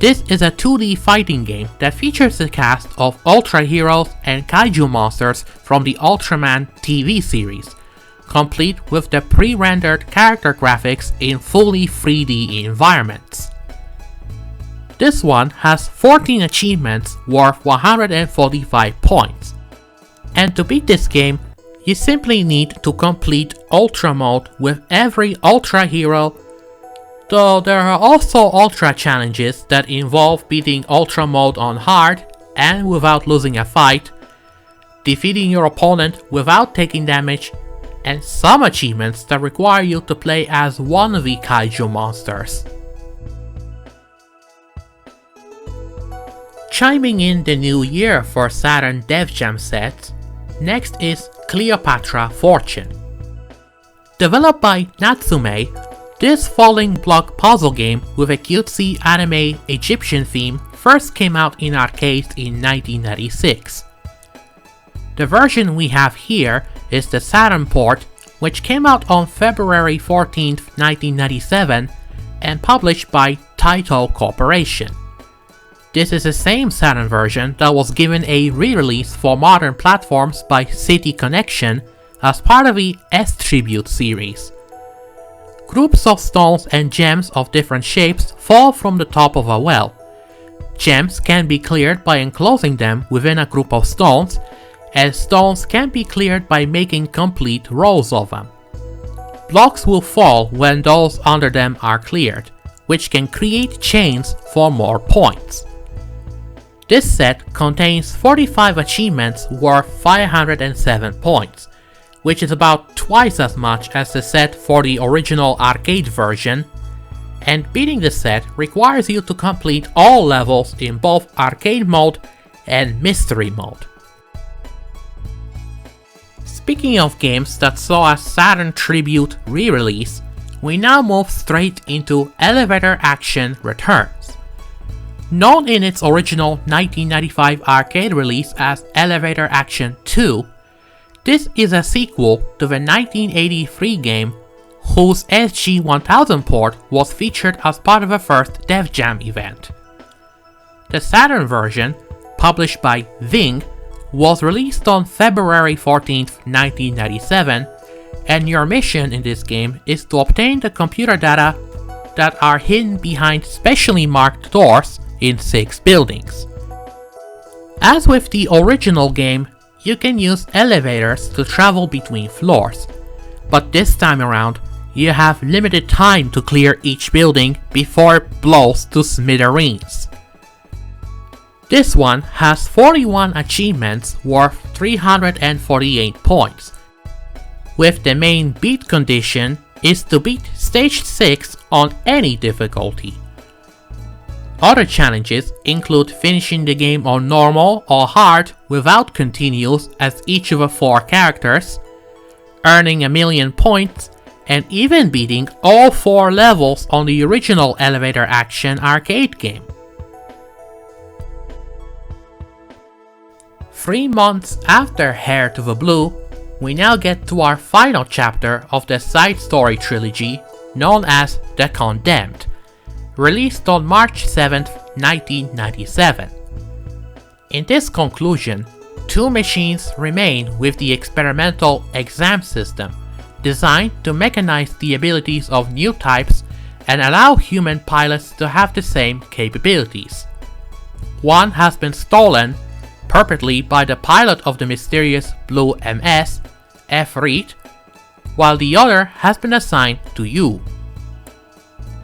this is a 2D fighting game that features a cast of Ultra heroes and kaiju monsters from the Ultraman TV series, complete with the pre-rendered character graphics in fully 3D environments. This one has 14 achievements worth 145 points. And to beat this game, you simply need to complete Ultra mode with every Ultra hero, though there are also Ultra challenges that involve beating Ultra mode on hard and without losing a fight, defeating your opponent without taking damage, and some achievements that require you to play as one of the kaiju monsters. Chiming in the new year for Saturn DevJam sets, next is Cleopatra Fortune. Developed by Natsume, this falling block puzzle game with a cutesy anime Egyptian theme first came out in arcades in 1996. The version we have here is the Saturn port, which came out on February 14, 1997 and published by Taito Corporation. This is the same Saturn version that was given a re-release for modern platforms by City Connection as part of the S-Tribute series. Groups of stones and gems of different shapes fall from the top of a well. Gems can be cleared by enclosing them within a group of stones, and stones can be cleared by making complete rows of them. Blocks will fall when those under them are cleared, which can create chains for more points. This set contains 45 achievements worth 507 points, which is about twice as much as the set for the original arcade version, and beating the set requires you to complete all levels in both arcade mode and mystery mode. Speaking of games that saw a Saturn Tribute re-release, we now move straight into Elevator Action Returns. Known in its original 1995 arcade release as Elevator Action 2, this is a sequel to the 1983 game whose SG-1000 port was featured as part of the first DevJam event. The Saturn version, published by Zinj, was released on February 14, 1997, and your mission in this game is to obtain the computer data that are hidden behind specially marked doors in 6 buildings. As with the original game, you can use elevators to travel between floors, but this time around, you have limited time to clear each building before it blows to smithereens. This one has 41 achievements worth 348 points, with the main beat condition is to beat stage 6 on any difficulty. Other challenges include finishing the game on normal or hard without continues as each of the 4 characters, earning 1,000,000 points, and even beating all 4 levels on the original Elevator Action arcade game. 3 months after Hair to the Blue, we now get to our final chapter of the side story trilogy known as The Condemned, released on March 7, 1997. In this conclusion, 2 machines remain with the experimental exam system, designed to mechanize the abilities of new types and allow human pilots to have the same capabilities. One has been stolen purportedly by the pilot of the mysterious Blue MS, F. Reed, while the other has been assigned to you.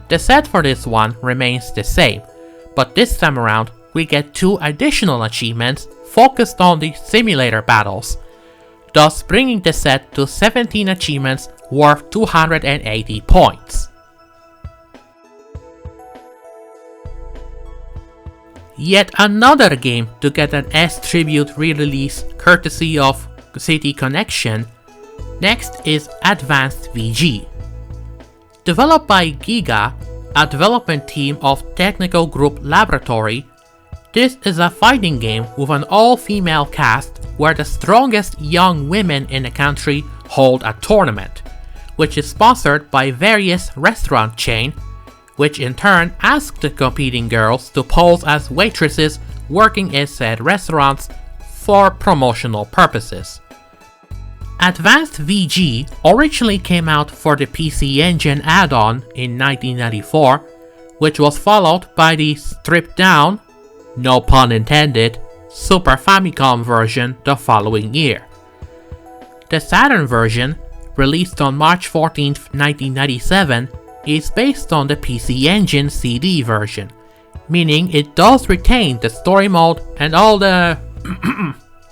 The set for this one remains the same, but this time around we get 2 additional achievements focused on the simulator battles, thus bringing the set to 17 achievements worth 280 points. Yet another game to get an S-Tribute re-release courtesy of City Connection. Next is Advanced VG. Developed by Giga, a development team of Technical Group Laboratory, this is a fighting game with an all-female cast where the strongest young women in the country hold a tournament, which is sponsored by various restaurant chains, which in turn ask the competing girls to pose as waitresses working in said restaurants for promotional purposes. Advanced VG originally came out for the PC Engine add-on in 1994, which was followed by the stripped down, no pun intended, Super Famicom version the following year. The Saturn version, released on March 14, 1997, is based on the PC Engine CD version, meaning it does retain the story mode and all the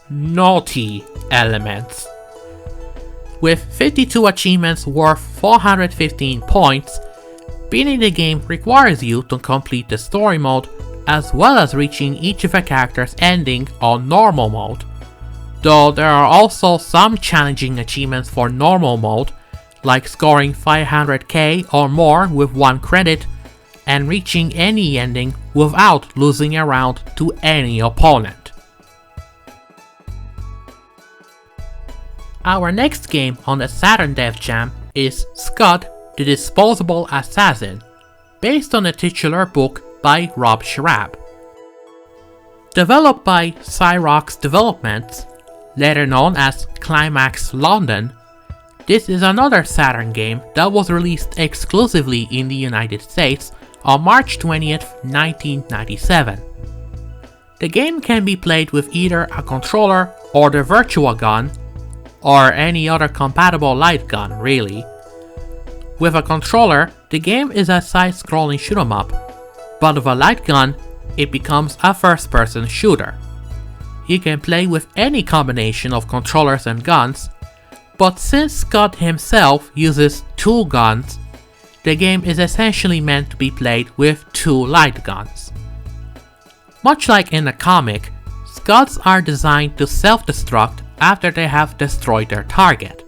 naughty elements. With 52 achievements worth 415 points, beating the game requires you to complete the story mode as well as reaching each of the characters' ending on normal mode, though there are also some challenging achievements for normal mode, like scoring 500k or more with 1 credit and reaching any ending without losing a round to any opponent. Our next game on the Saturn DevJam is Scud the Disposable Assassin, based on the titular book by Rob Schrab. Developed by Cyrox Developments, later known as Climax London, this is another Saturn game that was released exclusively in the United States on March 20th, 1997. The game can be played with either a controller or the Virtua gun, or any other compatible light gun really. With a controller, the game is a side-scrolling shoot-'em-up, but with a light gun, it becomes a first-person shooter. You can play with any combination of controllers and guns, But since Scott himself uses 2 guns, the game is essentially meant to be played with 2 light guns. Much like in the comic, Scuds are designed to self-destruct after they have destroyed their target.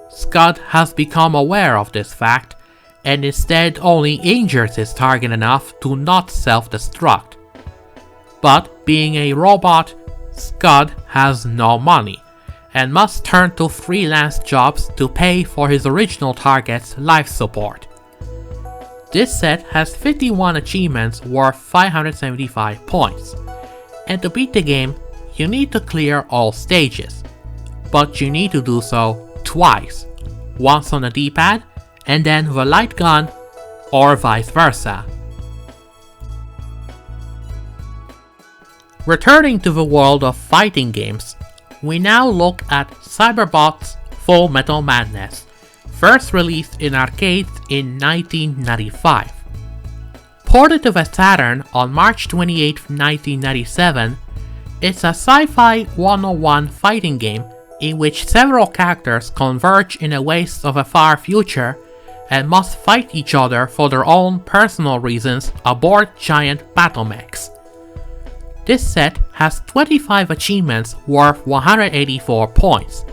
Scud has become aware of this fact and instead only injures his target enough to not self-destruct. But being a robot, Scud has no money and must turn to freelance jobs to pay for his original target's life support. This set has 51 achievements worth 575 points, and to beat the game, you need to clear all stages, but you need to do so twice, once on the D-pad and then with a light gun, or vice versa. Returning to the world of fighting games, we now look at Cyberbot's Full Metal Madness, first released in arcades in 1995. Ported to the Saturn on March 28, 1997, it's a sci-fi 101 fighting game in which several characters converge in a waste of a far future and must fight each other for their own personal reasons aboard giant battle mechs. This set has 25 achievements worth 184 points,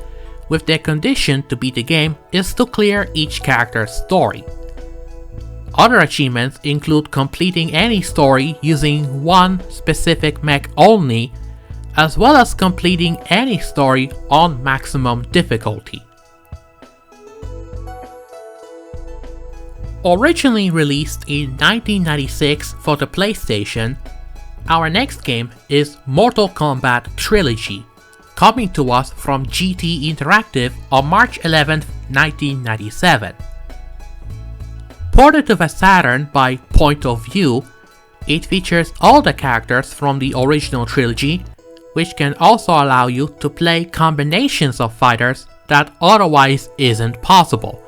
with the condition to beat the game is to clear each character's story. Other achievements include completing any story using one specific mech only, as well as completing any story on maximum difficulty. Originally released in 1996 for the PlayStation, our next game is Mortal Kombat Trilogy, coming to us from GT Interactive on March 11, 1997. Ported to the Saturn by Point of View, it features all the characters from the original trilogy, which can also allow you to play combinations of fighters that otherwise isn't possible,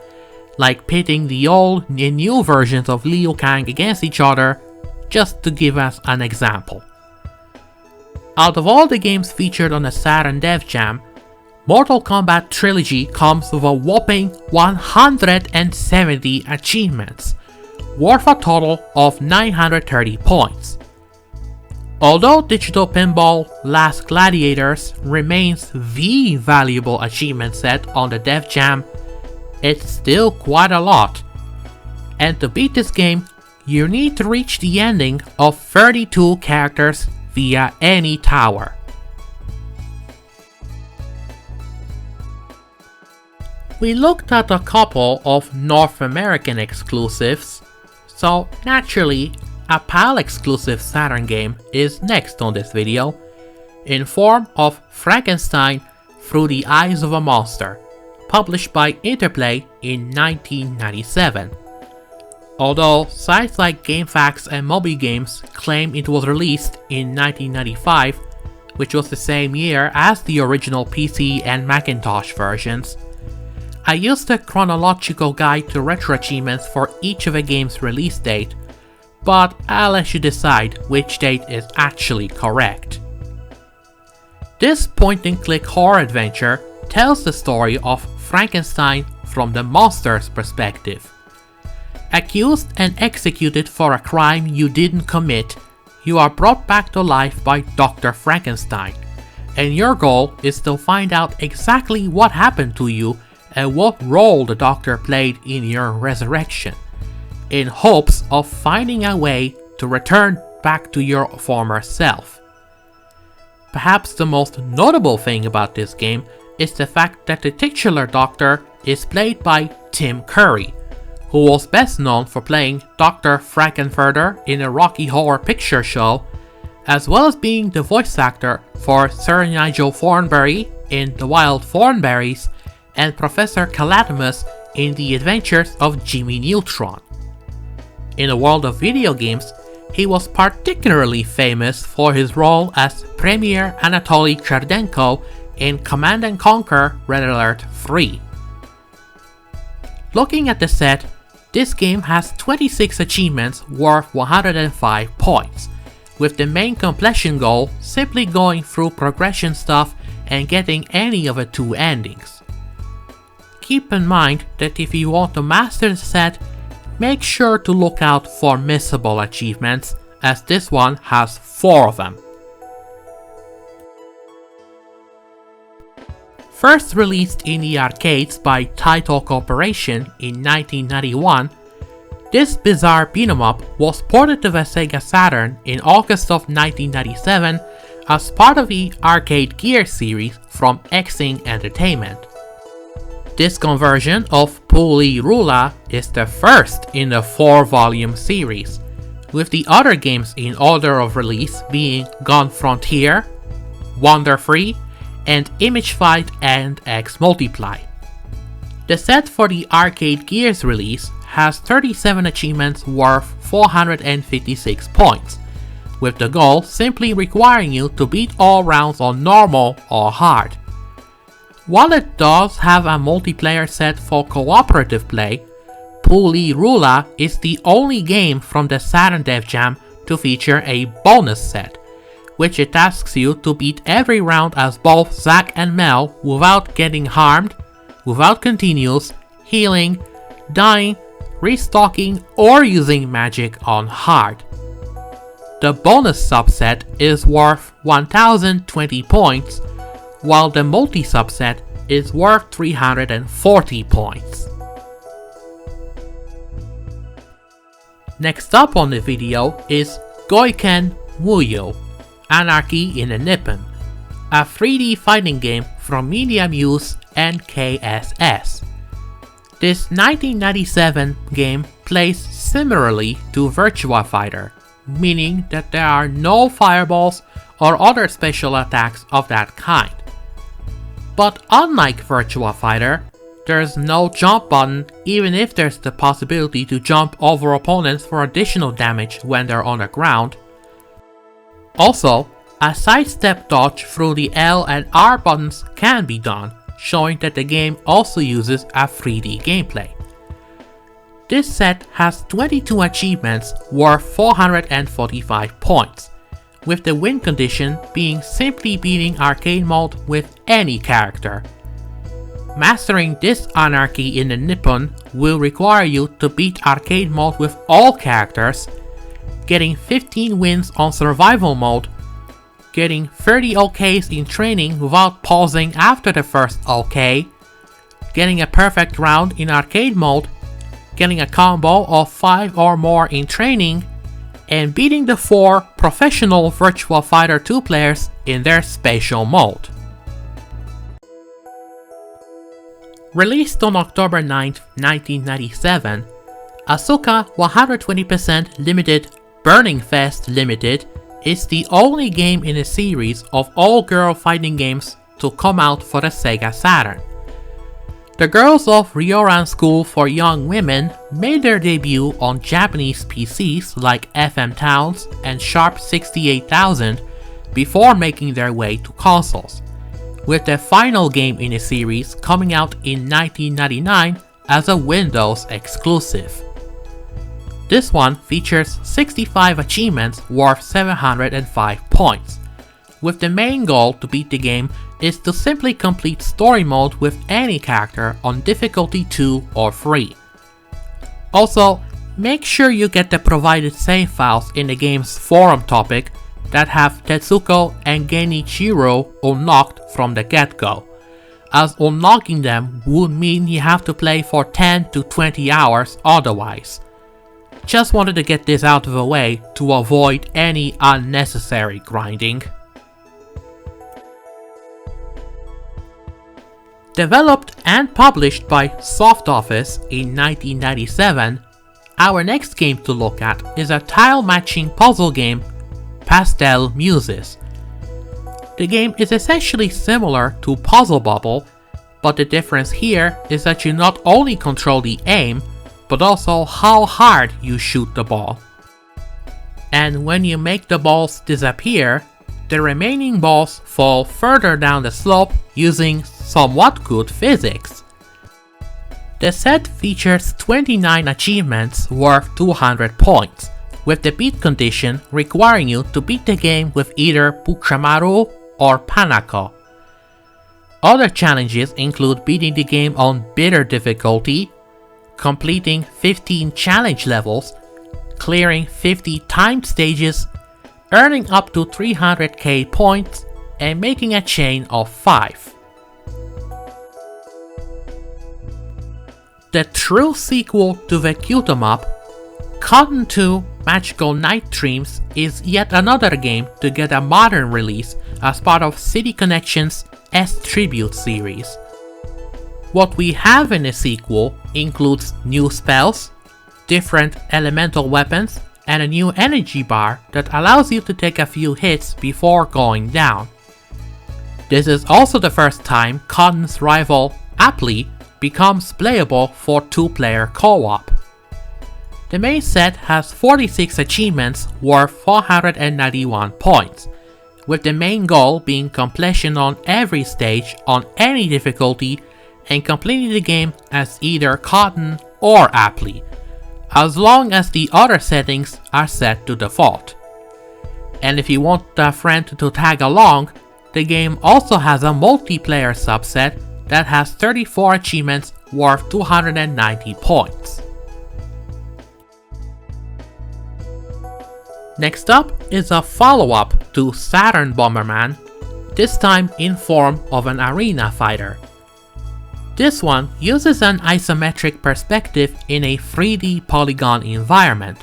like pitting the old and new versions of Liu Kang against each other, just to give us an example. Out of all the games featured on the Saturn DevJam, Mortal Kombat Trilogy comes with a whopping 170 achievements, worth a total of 930 points. Although Digital Pinball Last Gladiators remains the valuable achievement set on the DevJam, it's still quite a lot. And to beat this game, you need to reach the ending of 32 characters via any tower. We looked at a couple of North American exclusives, so naturally a PAL exclusive Saturn game is next on this video, in form of Frankenstein Through the Eyes of a Monster, published by Interplay in 1997. Although sites like GameFAQs and Moby Games claim it was released in 1995, which was the same year as the original PC and Macintosh versions, I used a chronological guide to RetroAchievements for each of the game's release date, but I'll let you decide which date is actually correct. This point-and-click horror adventure tells the story of Frankenstein from the monster's perspective. Accused and executed for a crime you didn't commit, you are brought back to life by Dr. Frankenstein, and your goal is to find out exactly what happened to you and what role the Doctor played in your resurrection, in hopes of finding a way to return back to your former self. Perhaps the most notable thing about this game is the fact that the titular Doctor is played by Tim Curry, who was best known for playing Dr. Frankenfurter in a Rocky Horror Picture Show, as well as being the voice actor for Sir Nigel Thornberry in The Wild Thornberrys and Professor Calatimus in The Adventures of Jimmy Neutron. In the world of video games, he was particularly famous for his role as Premier Anatoly Cherdenko in Command & Conquer Red Alert 3. Looking at the set, this game has 26 achievements worth 105 points, with the main completion goal simply going through progression stuff and getting any of the 2 endings. keep in mind that if you want to master the set, make sure to look out for missable achievements, as this one has 4 of them. First released in the arcades by Taito Corporation in 1991, this bizarre beat-em-up was ported to the SEGA Saturn in August of 1997 as part of the Arcade Gear series from Xing Entertainment. This conversion of Puli Rula is the first in the 4-volume series, with the other games in order of release being Gun Frontier, Wonder Free, and Image Fight and X Multiply. The set for the Arcade Gears release has 37 achievements worth 456 points, with the goal simply requiring you to beat all rounds on normal or hard. While it does have a multiplayer set for cooperative play, Puli Rula is the only game from the Saturn DevJam to feature a bonus set, which it asks you to beat every round as both Zack and Mel without getting harmed, without continues, healing, dying, restocking, or using magic on hard. The bonus subset is worth 1020 points, while the multi-subset is worth 340 points. Next up on the video is Goiken Muyo, Anarchy in the Nippon, a 3D fighting game from Media Muse and KSS. This 1997 game plays similarly to Virtua Fighter, meaning that there are no fireballs or other special attacks of that kind. But unlike Virtua Fighter, there's no jump button even if there's the possibility to jump over opponents for additional damage when they're on the ground. Also, a sidestep dodge through the L and R buttons can be done, showing that the game also uses a 3D gameplay. This set has 22 achievements worth 445 points, with the win condition being simply beating arcade mode with any character. Mastering this Anarchy in the Nippon will require you to beat arcade mode with all characters, getting 15 wins on survival mode, getting 30 OKs in training without pausing after the first OK, getting a perfect round in arcade mode, getting a combo of 5 or more in training, and beating the 4 professional Virtua Fighter 2 players in their spatial mode. Released on October 9, 1997, Asuka 120% Limited Burning Fest Limited is the only game in a series of all-girl fighting games to come out for the SEGA Saturn. The girls of Ryoran School for Young Women made their debut on Japanese PCs like FM Towns and Sharp 68000 before making their way to consoles, with the final game in the series coming out in 1999 as a Windows exclusive. This one features 65 achievements worth 705 points, with the main goal to beat the game is to simply complete story mode with any character on difficulty 2 or 3. Also, make sure you get the provided save files in the game's forum topic that have Tetsuko and Genichiro unlocked from the get-go, as unlocking them would mean you have to play for 10 to 20 hours otherwise. Just wanted to get this out of the way to avoid any unnecessary grinding. Developed and published by Soft Office in 1997, our next game to look at is a tile-matching puzzle game, Pastel Muses. The game is essentially similar to Puzzle Bubble, but the difference here is that you not only control the aim, but also how hard you shoot the ball. And when you make the balls disappear, the remaining balls fall further down the slope using somewhat good physics. The set features 29 achievements worth 200 points, with the beat condition requiring you to beat the game with either Pukramaru or Panako. Other challenges include beating the game on bitter difficulty, completing 15 challenge levels, clearing 50 timed stages, earning up to 300k points, and making a chain of 5. The true sequel to the Q-em-up, Cotton 2 Magical Night Dreams is yet another game to get a modern release as part of City Connection's S-Tribute series. What we have in the sequel includes new spells, different elemental weapons, and a new energy bar that allows you to take a few hits before going down. This is also the first time Cotton's rival, Apply, becomes playable for 2-player co-op. The main set has 46 achievements worth 491 points, with the main goal being completion on every stage on any difficulty and completing the game as either Cotton or Apply, as long as the other settings are set to default. And if you want a friend to tag along, the game also has a multiplayer subset that has 34 achievements worth 290 points. Next up is a follow-up to Saturn Bomberman, this time in form of an arena fighter. This one uses an isometric perspective in a 3D polygon environment,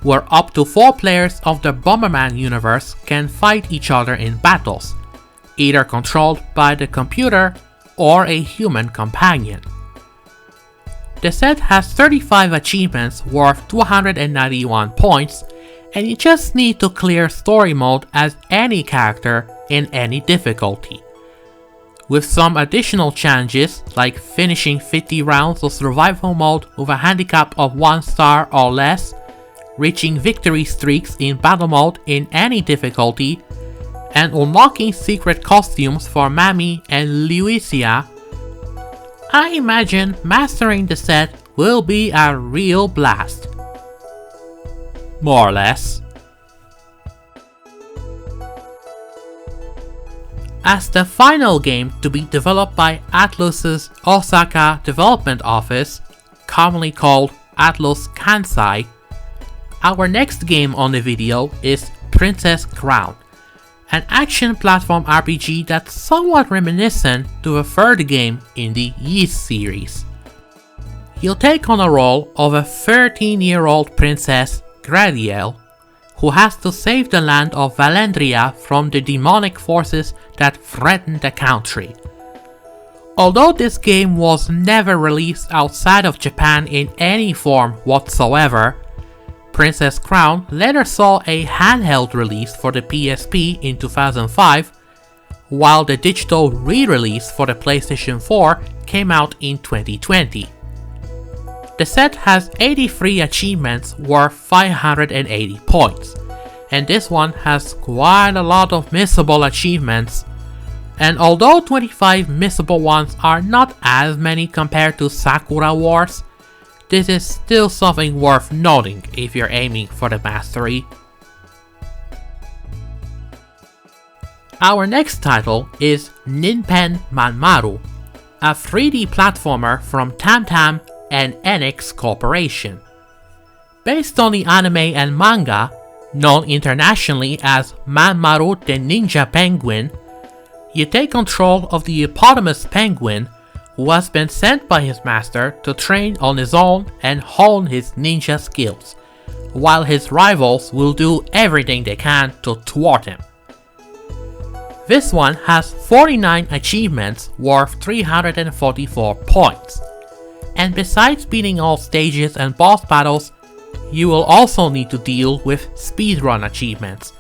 where up to 4 players of the Bomberman universe can fight each other in battles, either controlled by the computer or a human companion. The set has 35 achievements worth 291 points, and you just need to clear story mode as any character in any difficulty, with some additional challenges like finishing 50 rounds of survival mode with a handicap of 1 star or less, reaching victory streaks in battle mode in any difficulty, and unlocking secret costumes for Mami and Luisia. I imagine mastering the set will be a real blast. More or less. As the final game to be developed by Atlus's Osaka Development Office, commonly called Atlus Kansai, our next game on the video is Princess Crown, an action platform RPG that's somewhat reminiscent to a third game in the Ys series. You'll take on the role of a 13-year-old princess, Gradiel, who has to save the land of Valendria from the demonic forces that threaten the country. Although this game was never released outside of Japan in any form whatsoever, Princess Crown later saw a handheld release for the PSP in 2005, while the digital re-release for the PlayStation 4 came out in 2020. The set has 83 achievements worth 580 points, and this one has quite a lot of missable achievements. And although 25 missable ones are not as many compared to Sakura Wars, this is still something worth noting if you're aiming for the mastery. Our next title is Ninpen Manmaru, a 3D platformer from Tamtam and Enix Corporation. Based on the anime and manga, known internationally as Manmaru the Ninja Penguin, you take control of the eponymous penguin who has been sent by his master to train on his own and hone his ninja skills, while his rivals will do everything they can to thwart him. This one has 49 achievements worth 344 points, and besides beating all stages and boss battles, you will also need to deal with speedrun achievements,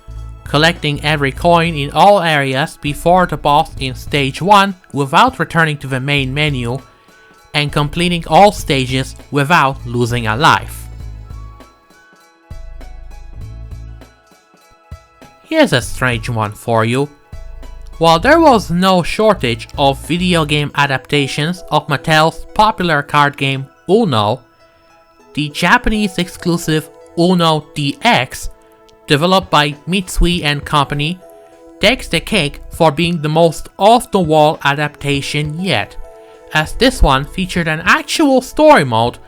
collecting every coin in all areas before the boss in stage 1 without returning to the main menu, and completing all stages without losing a life. Here's a strange one for you. While there was no shortage of video game adaptations of Mattel's popular card game Uno, the Japanese exclusive Uno DX, developed by Mitsui & Company, takes the cake for being the most off-the-wall adaptation yet, as this one featured an actual story mode,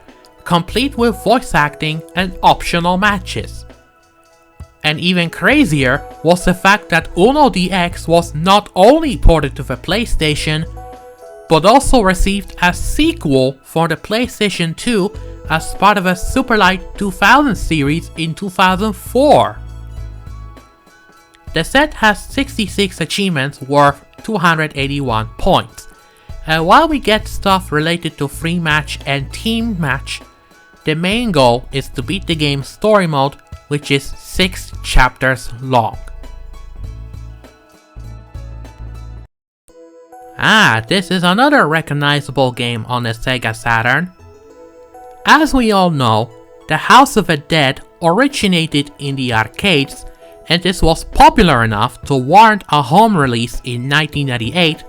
complete with voice acting and optional matches. And even crazier was the fact that Uno DX was not only ported to the PlayStation, but also received a sequel for the PlayStation 2 as part of a Super Light 2000 series in 2004. The set has 66 achievements worth 281 points, and while we get stuff related to free match and team match, the main goal is to beat the game's story mode, which is 6 chapters long. This is another recognizable game on the SEGA Saturn. As we all know, the House of the Dead originated in the arcades, and this was popular enough to warrant a home release in 1998,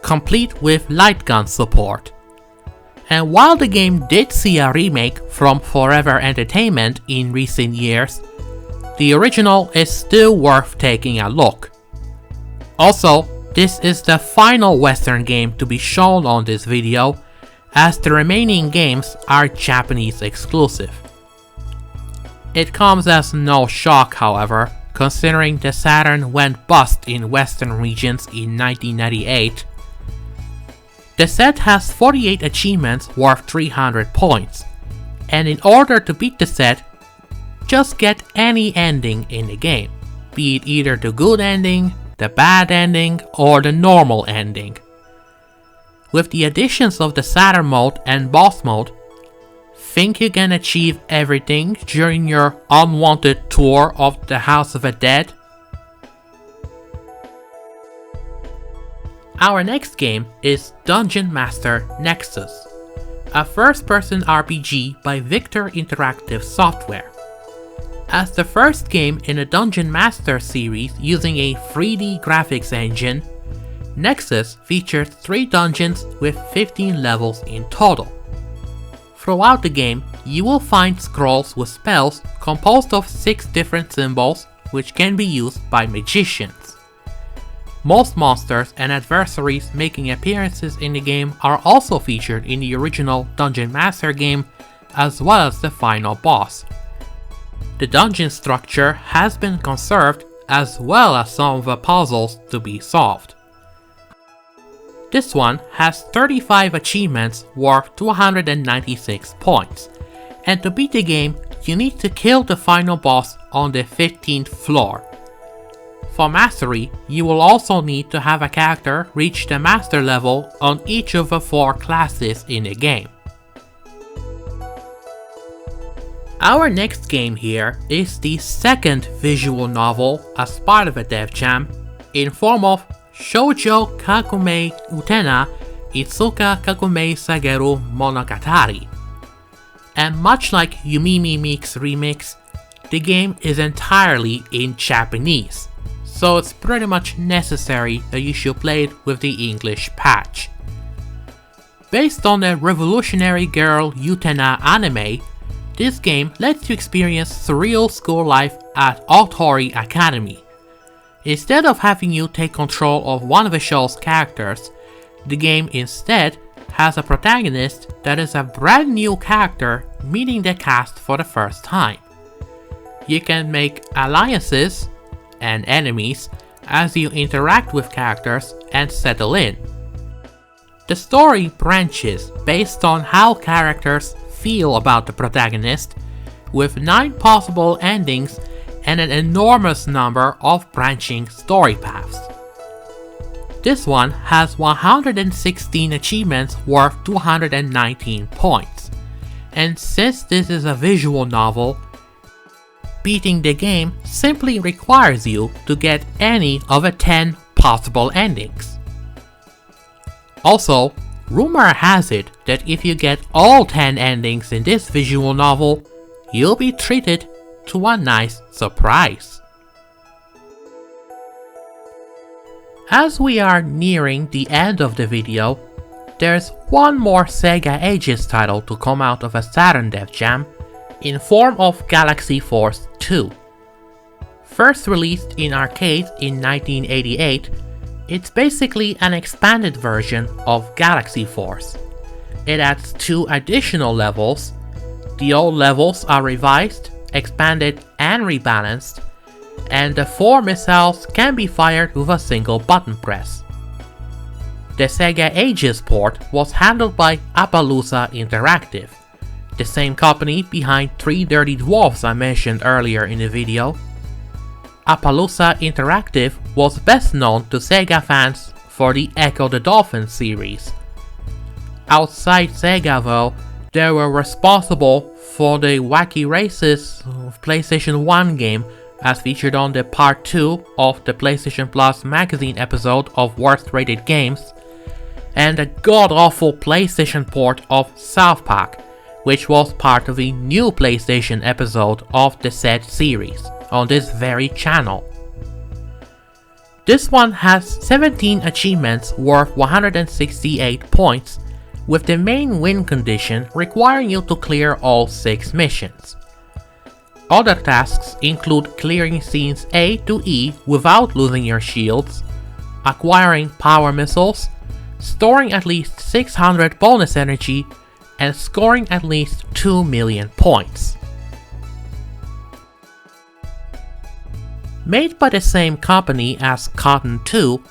complete with light gun support. And while the game did see a remake from Forever Entertainment in recent years, the original is still worth taking a look. Also, this is the final Western game to be shown on this video, as the remaining games are Japanese exclusive. It comes as no shock, however, considering the Saturn went bust in Western regions in 1998. The set has 48 achievements worth 300 points, and in order to beat the set, just get any ending in the game, be it either the good ending, the bad ending, or the normal ending. With the additions of the Saturn mode and boss mode, think you can achieve everything during your unwanted tour of the House of the Dead? Our next game is Dungeon Master Nexus, a first-person RPG by Victor Interactive Software. As the first game in the Dungeon Master series using a 3D graphics engine, Nexus features 3 dungeons with 15 levels in total. Throughout the game, you will find scrolls with spells composed of 6 different symbols which can be used by magicians. Most monsters and adversaries making appearances in the game are also featured in the original Dungeon Master game, as well as the final boss. The dungeon structure has been conserved, as well as some of the puzzles to be solved. This one has 35 achievements worth 296 points, and to beat the game, you need to kill the final boss on the 15th floor. For mastery, you will also need to have a character reach the master level on each of the 4 classes in the game. Our next game here is the second visual novel as part of a DevJam, in form of Shoujo Kakumei Utena Itsuka Kakumei Sageru Monogatari. And much like Yumimi Mix Remix, the game is entirely in Japanese, so it's pretty much necessary that you should play it with the English patch. Based on the Revolutionary Girl Utena anime, this game lets you experience surreal school life at Otori Academy. Instead of having you take control of one of the show's characters, the game instead has a protagonist that is a brand new character meeting the cast for the first time. You can make alliances and enemies as you interact with characters and settle in. The story branches based on how characters feel about the protagonist, with 9 possible endings and an enormous number of branching story paths. This one has 116 achievements worth 219 points, and since this is a visual novel, beating the game simply requires you to get any of the 10 possible endings. Also, rumor has it that if you get all 10 endings in this visual novel, you'll be treated to a nice surprise. As we are nearing the end of the video, there's one more Sega Ages title to come out of a Saturn DevJam, in form of Galaxy Force 2. First released in arcades in 1988, it's basically an expanded version of Galaxy Force. It adds 2 additional levels. The old levels are revised, expanded and rebalanced, and the 4 missiles can be fired with a single button press. The Sega Ages port was handled by Appaloosa Interactive, the same company behind 3 Dirty Dwarves I mentioned earlier in the video. Appaloosa Interactive was best known to Sega fans for the Echo the Dolphin series. Outside Sega though, they were responsible for the Wacky Races PlayStation 1 game as featured on the part 2 of the PlayStation Plus magazine episode of Worst Rated Games, and a god-awful PlayStation port of South Park, which was part of the new PlayStation episode of the said series on this very channel. This one has 17 achievements worth 168 points, with the main win condition requiring you to clear all 6 missions. Other tasks include clearing scenes A to E without losing your shields, acquiring power missiles, storing at least 600 bonus energy, and scoring at least 2 million points. Made by the same company as Cotton 2,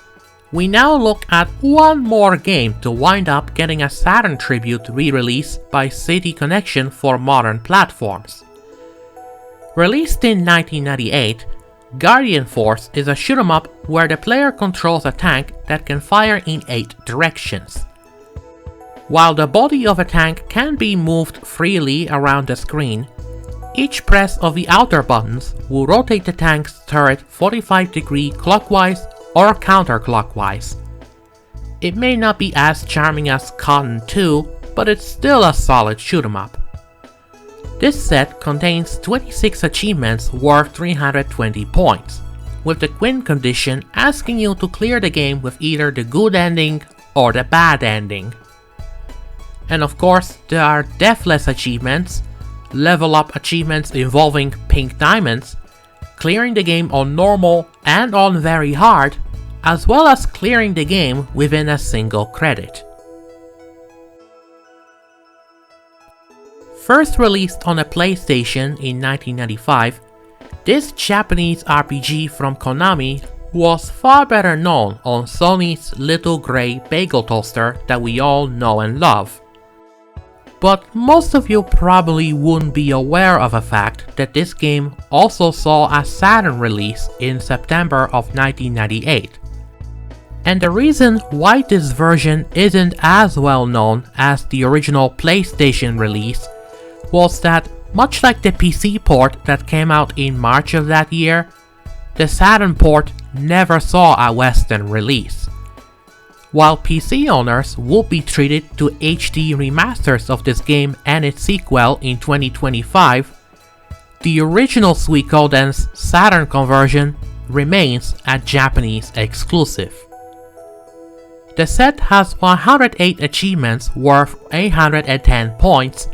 we now look at one more game to wind up getting a Saturn tribute re-release by City Connection for modern platforms. Released in 1998, Guardian Force is a shoot-'em-up where the player controls a tank that can fire in 8 directions. While the body of a tank can be moved freely around the screen, each press of the outer buttons will rotate the tank's turret 45° clockwise or counterclockwise. It may not be as charming as Cotton 2, but it's still a solid shoot-'em-up. This set contains 26 achievements worth 320 points, with the win condition asking you to clear the game with either the good ending or the bad ending. And of course, there are deathless achievements, level up achievements involving pink diamonds, clearing the game on normal and on very hard, as well as clearing the game within a single credit. First released on a PlayStation in 1995, this Japanese RPG from Konami was far better known on Sony's little grey bagel toaster that we all know and love. But most of you probably wouldn't be aware of the fact that this game also saw a Saturn release in September of 1998. And the reason why this version isn't as well known as the original PlayStation release was that, much like the PC port that came out in March of that year, the Saturn port never saw a Western release. While PC owners will be treated to HD remasters of this game and its sequel in 2025, the original Suikoden's Saturn conversion remains a Japanese exclusive. The set has 108 achievements worth 810 points,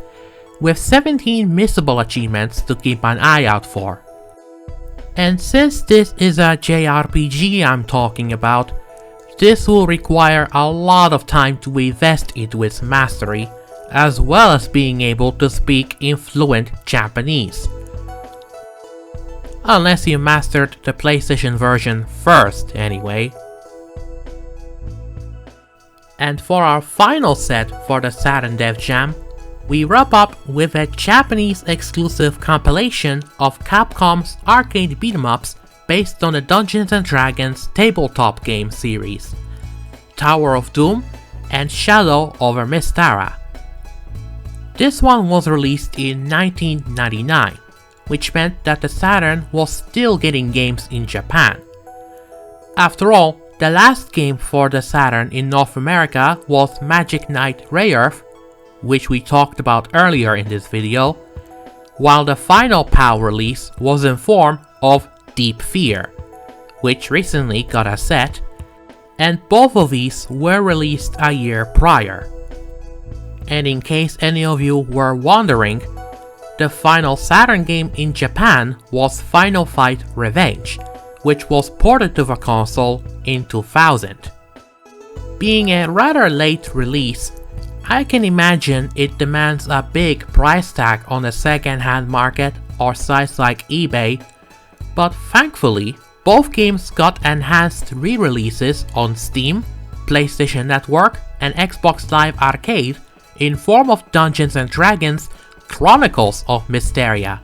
with 17 missable achievements to keep an eye out for. And since this is a JRPG I'm talking about, this will require a lot of time to invest into its mastery, as well as being able to speak in fluent Japanese. Unless you mastered the PlayStation version first, anyway. And for our final set for the Saturn DevJam, we wrap up with a Japanese exclusive compilation of Capcom's arcade beat-em-ups based on the Dungeons & Dragons tabletop game series, Tower of Doom and Shadow over Mystara. This one was released in 1999, which meant that the Saturn was still getting games in Japan. After all, the last game for the Saturn in North America was Magic Knight Rayearth, which we talked about earlier in this video, while the final PAL release was in form of Deep Fear, which recently got a set, and both of these were released a year prior. And in case any of you were wondering, the final Saturn game in Japan was Final Fight Revenge, which was ported to the console in 2000. Being a rather late release, I can imagine it demands a big price tag on the second-hand market or sites like eBay, but thankfully, both games got enhanced re-releases on Steam, PlayStation Network, and Xbox Live Arcade in form of Dungeons & Dragons Chronicles of Mysteria,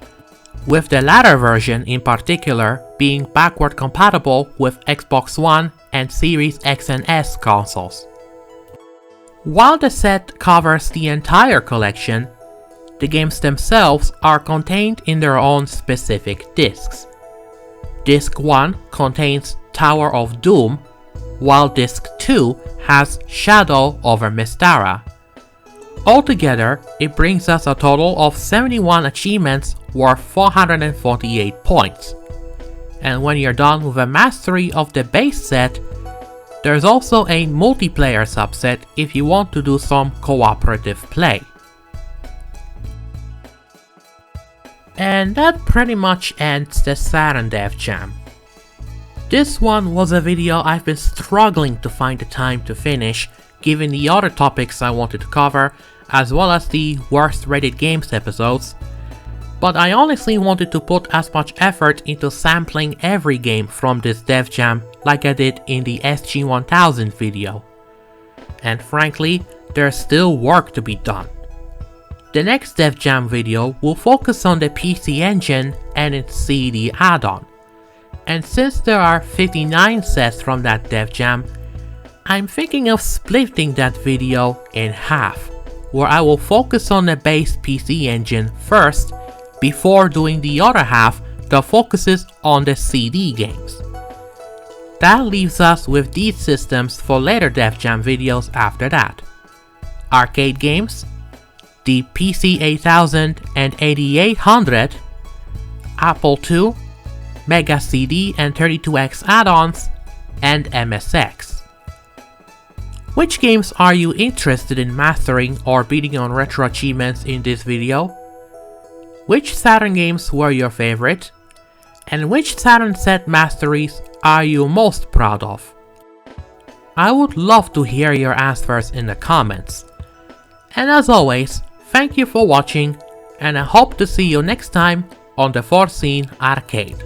with the latter version in particular being backward compatible with Xbox One and Series X and S consoles. While the set covers the entire collection, the games themselves are contained in their own specific discs. Disc 1 contains Tower of Doom, while Disc 2 has Shadow over Mystara. Altogether, it brings us a total of 71 achievements worth 448 points. And when you're done with a mastery of the base set, there's also a multiplayer subset if you want to do some cooperative play. And that pretty much ends the Saturn DevJam. This one was a video I've been struggling to find the time to finish, given the other topics I wanted to cover, as well as the worst rated games episodes, but I honestly wanted to put as much effort into sampling every game from this DevJam like I did in the SG-1000 video. And frankly, there's still work to be done. The next DevJam video will focus on the PC Engine and its CD add-on. And since there are 59 sets from that DevJam, I'm thinking of splitting that video in half, where I will focus on the base PC Engine first, before doing the other half that focuses on the CD games. That leaves us with these systems for later DevJam videos after that: arcade games, the PC 8000 and 8800, Apple II, Mega CD and 32X add-ons, and MSX. Which games are you interested in mastering or beating on retro achievements in this video? Which Saturn games were your favorite? And which Saturn set masteries are you most proud of? I would love to hear your answers in the comments. And as always, thank you for watching, and I hope to see you next time on the Foreseen Arcade.